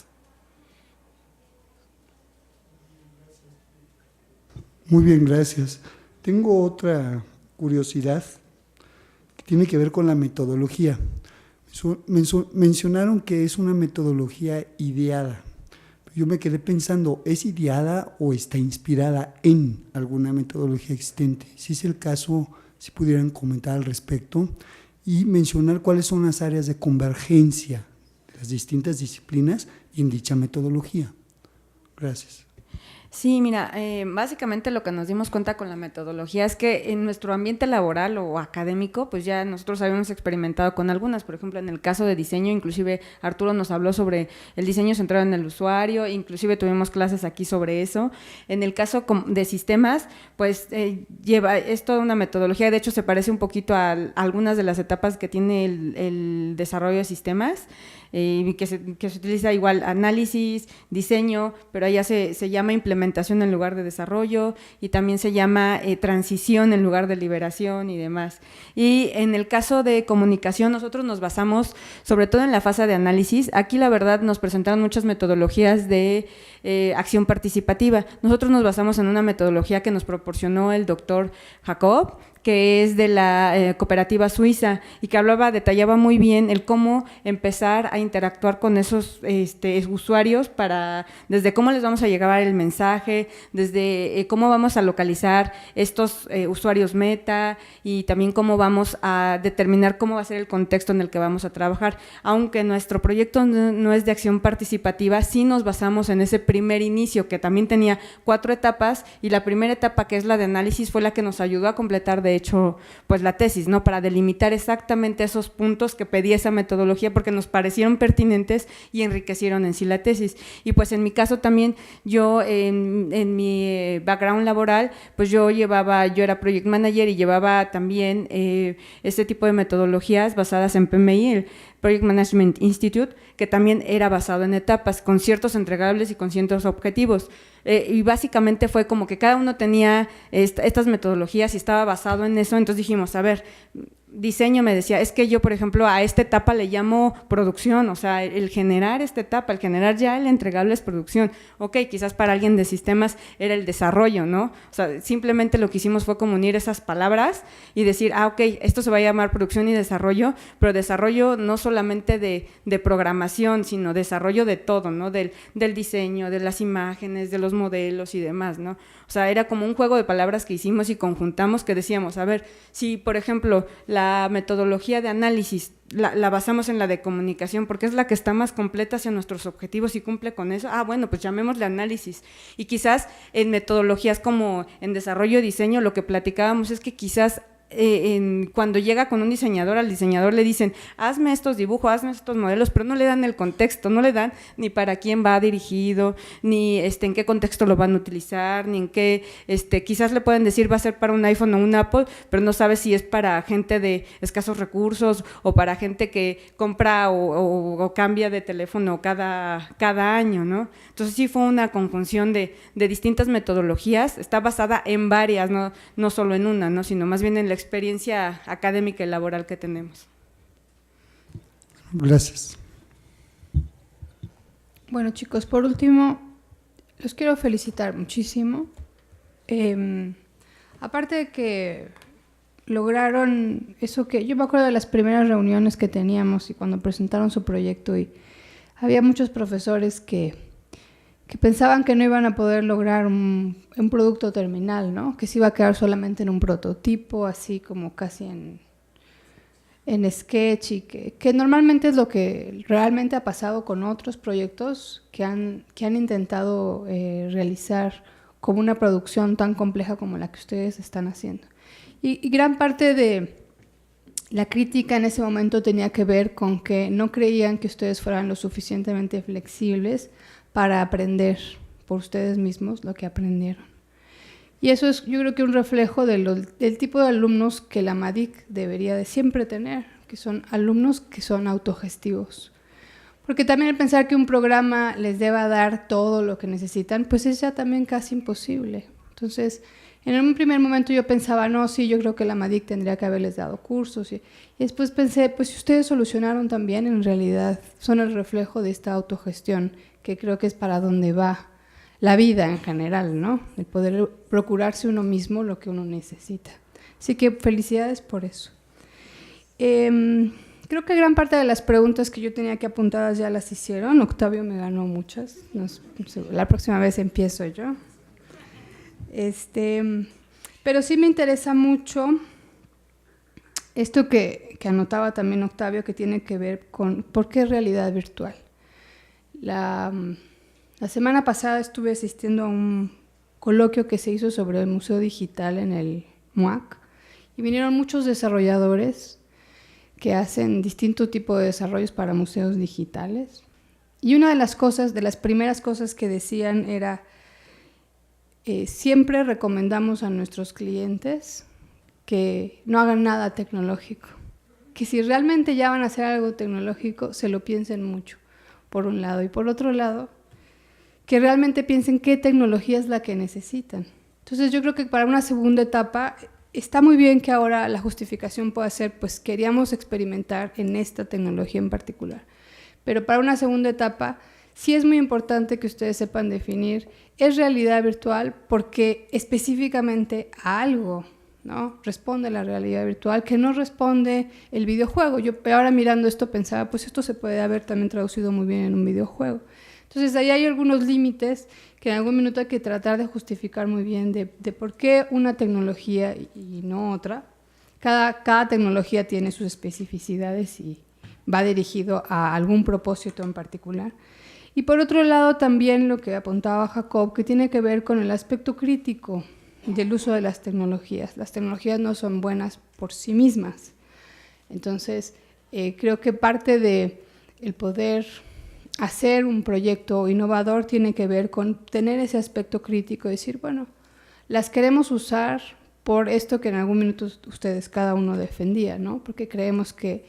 Muy bien, gracias. Tengo otra curiosidad que tiene que ver con la metodología. Mencionaron que es una metodología ideada. Yo me quedé pensando, ¿es ideada o está inspirada en alguna metodología existente? Si es el caso, si pudieran comentar al respecto y mencionar cuáles son las áreas de convergencia de las distintas disciplinas en dicha metodología. Gracias. Sí, mira, básicamente lo que nos dimos cuenta con la metodología es que en nuestro ambiente laboral o académico, pues ya nosotros habíamos experimentado con algunas. Por ejemplo, en el caso de diseño, inclusive Arturo nos habló sobre el diseño centrado en el usuario, inclusive tuvimos clases aquí sobre eso. En el caso de sistemas, pues es toda una metodología, de hecho se parece un poquito a algunas de las etapas que tiene el desarrollo de sistemas. que se utiliza igual análisis, diseño, pero allá se llama implementación en lugar de desarrollo, y también se llama transición en lugar de liberación y demás. Y en el caso de comunicación, nosotros nos basamos sobre todo en la fase de análisis. Aquí la verdad nos presentaron muchas metodologías de acción participativa. Nosotros nos basamos en una metodología que nos proporcionó el doctor Jacob, que es de la cooperativa suiza, y que detallaba muy bien el cómo empezar a interactuar con esos usuarios, desde cómo les vamos a llegar el mensaje, desde cómo vamos a localizar estos usuarios meta, y también cómo vamos a determinar cómo va a ser el contexto en el que vamos a trabajar. Aunque nuestro proyecto no es de acción participativa, sí nos basamos en ese primer inicio, que también tenía 4 etapas, y la primera etapa, que es la de análisis, fue la que nos ayudó a completar de hecho pues la tesis, ¿no? Para delimitar exactamente esos puntos que pedía esa metodología, porque nos parecieron pertinentes y enriquecieron en sí la tesis. Y pues en mi caso también, yo en mi background laboral, pues yo era project manager y llevaba también este tipo de metodologías basadas en PMI, el Project Management Institute, que también era basado en etapas, con ciertos entregables y con ciertos objetivos. Y básicamente fue como que cada uno tenía estas metodologías y estaba basado en eso. Entonces dijimos, a ver, diseño me decía, es que yo, por ejemplo, a esta etapa le llamo producción, o sea, el generar esta etapa, el generar ya el entregable es producción. Ok, quizás para alguien de sistemas era el desarrollo, ¿no? O sea, simplemente lo que hicimos fue como unir esas palabras y decir, ok, esto se va a llamar producción y desarrollo, pero desarrollo no solamente de programación, sino desarrollo de todo, ¿no? Del diseño, de las imágenes, de los modelos y demás, ¿no? O sea, era como un juego de palabras que hicimos y conjuntamos, que decíamos, a ver, si por ejemplo la metodología de análisis la basamos en la de comunicación porque es la que está más completa hacia nuestros objetivos y cumple con eso, bueno, pues llamémosle análisis. Y quizás en metodologías como en desarrollo y diseño, lo que platicábamos es que quizás cuando llega con un diseñador, al diseñador le dicen, hazme estos dibujos, hazme estos modelos, pero no le dan el contexto, no le dan ni para quién va dirigido, ni en qué contexto lo van a utilizar, ni en qué, quizás le pueden decir va a ser para un iPhone o un Apple, pero no sabe si es para gente de escasos recursos o para gente que compra o cambia de teléfono cada año, ¿no? Entonces sí fue una conjunción de distintas metodologías, está basada en varias, no solo en una, ¿no? Sino más bien en la experiencia académica y laboral que tenemos. Gracias. Bueno, chicos, por último, los quiero felicitar muchísimo. Aparte de que lograron eso que yo me acuerdo de las primeras reuniones que teníamos y cuando presentaron su proyecto, y había muchos profesores que pensaban que no iban a poder lograr un producto terminal, ¿no? Que se iba a quedar solamente en un prototipo, así como casi en sketch, y que normalmente es lo que realmente ha pasado con otros proyectos que han intentado realizar como una producción tan compleja como la que ustedes están haciendo. Y gran parte de la crítica en ese momento tenía que ver con que no creían que ustedes fueran lo suficientemente flexibles para aprender por ustedes mismos lo que aprendieron. Y eso es, yo creo que un reflejo del tipo de alumnos que la MADIC debería de siempre tener, que son alumnos que son autogestivos. Porque también el pensar que un programa les deba dar todo lo que necesitan, pues es ya también casi imposible. Entonces, en un primer momento yo pensaba, no, sí, yo creo que la MADIC tendría que haberles dado cursos. Y después pensé, pues si ustedes solucionaron también, en realidad son el reflejo de esta autogestión, que creo que es para donde va la vida en general, ¿no? El poder procurarse uno mismo lo que uno necesita. Así que felicidades por eso. Creo que gran parte de las preguntas que yo tenía aquí apuntadas ya las hicieron. Octavio me ganó muchas. La próxima vez empiezo yo. Pero sí me interesa mucho esto que anotaba también Octavio, que tiene que ver con por qué realidad virtual. La semana pasada estuve asistiendo a un coloquio que se hizo sobre el Museo Digital en el MUAC y vinieron muchos desarrolladores que hacen distinto tipo de desarrollos para museos digitales. Y una de las primeras cosas que decían era, siempre recomendamos a nuestros clientes que no hagan nada tecnológico, que si realmente ya van a hacer algo tecnológico, se lo piensen mucho, por un lado. Y por otro lado, que realmente piensen qué tecnología es la que necesitan. Entonces yo creo que para una segunda etapa está muy bien que ahora la justificación pueda ser, pues queríamos experimentar en esta tecnología en particular. Pero para una segunda etapa sí es muy importante que ustedes sepan definir, ¿es realidad virtual? Porque específicamente a algo, ¿no? Responde la realidad virtual, que no responde el videojuego. Yo ahora mirando esto pensaba, pues esto se puede haber también traducido muy bien en un videojuego. Entonces ahí hay algunos límites que en algún minuto hay que tratar de justificar muy bien de por qué una tecnología y no otra. Cada tecnología tiene sus especificidades y va dirigido a algún propósito en particular. Y por otro lado también lo que apuntaba Jacob, que tiene que ver con el aspecto crítico del uso de las tecnologías. Las tecnologías no son buenas por sí mismas. Entonces, creo que parte de el poder hacer un proyecto innovador tiene que ver con tener ese aspecto crítico, decir, bueno, las queremos usar por esto que en algún minuto ustedes cada uno defendía, ¿no? Porque creemos que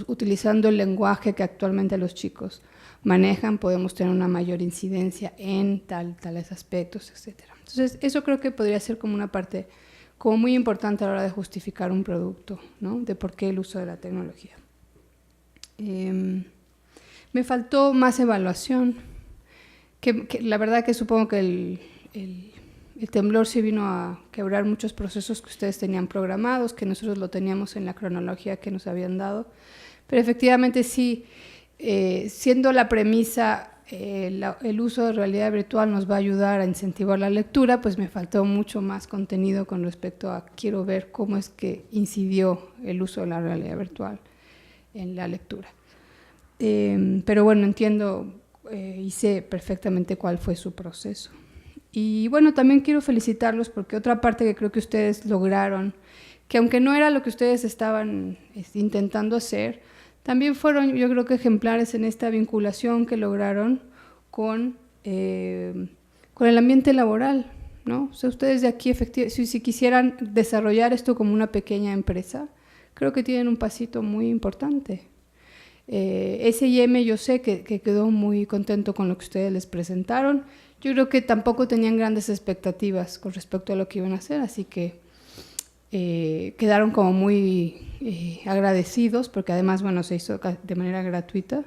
utilizando el lenguaje que actualmente los chicos manejan podemos tener una mayor incidencia en tales aspectos, etcétera. Entonces, eso creo que podría ser como una parte como muy importante a la hora de justificar un producto, ¿no? De por qué el uso de la tecnología. Me faltó más evaluación, que la verdad que supongo que el temblor sí vino a quebrar muchos procesos que ustedes tenían programados, que nosotros lo teníamos en la cronología que nos habían dado, pero efectivamente sí, siendo la premisa el uso de realidad virtual nos va a ayudar a incentivar la lectura, pues me faltó mucho más contenido con respecto a quiero ver cómo es que incidió el uso de la realidad virtual en la lectura. Pero bueno, entiendo y sé perfectamente cuál fue su proceso. Y bueno, también quiero felicitarlos porque otra parte que creo que ustedes lograron, que aunque no era lo que ustedes estaban intentando hacer, también fueron, yo creo que ejemplares en esta vinculación que lograron con el ambiente laboral, ¿no? O sea, ustedes de aquí, efectivamente, si quisieran desarrollar esto como una pequeña empresa, creo que tienen un pasito muy importante. S&M yo sé que quedó muy contento con lo que ustedes les presentaron. Yo creo que tampoco tenían grandes expectativas con respecto a lo que iban a hacer, así que quedaron como muy agradecidos, porque además, bueno, se hizo de manera gratuita.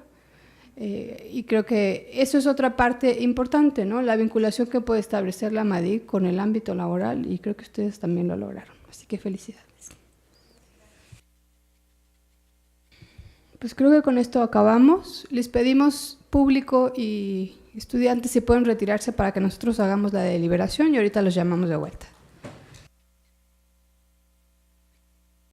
Y creo que eso es otra parte importante, ¿no? La vinculación que puede establecer la MADIC con el ámbito laboral, y creo que ustedes también lo lograron. Así que felicidades. Pues creo que con esto acabamos. Les pedimos, público y estudiantes, si pueden retirarse para que nosotros hagamos la deliberación y ahorita los llamamos de vuelta.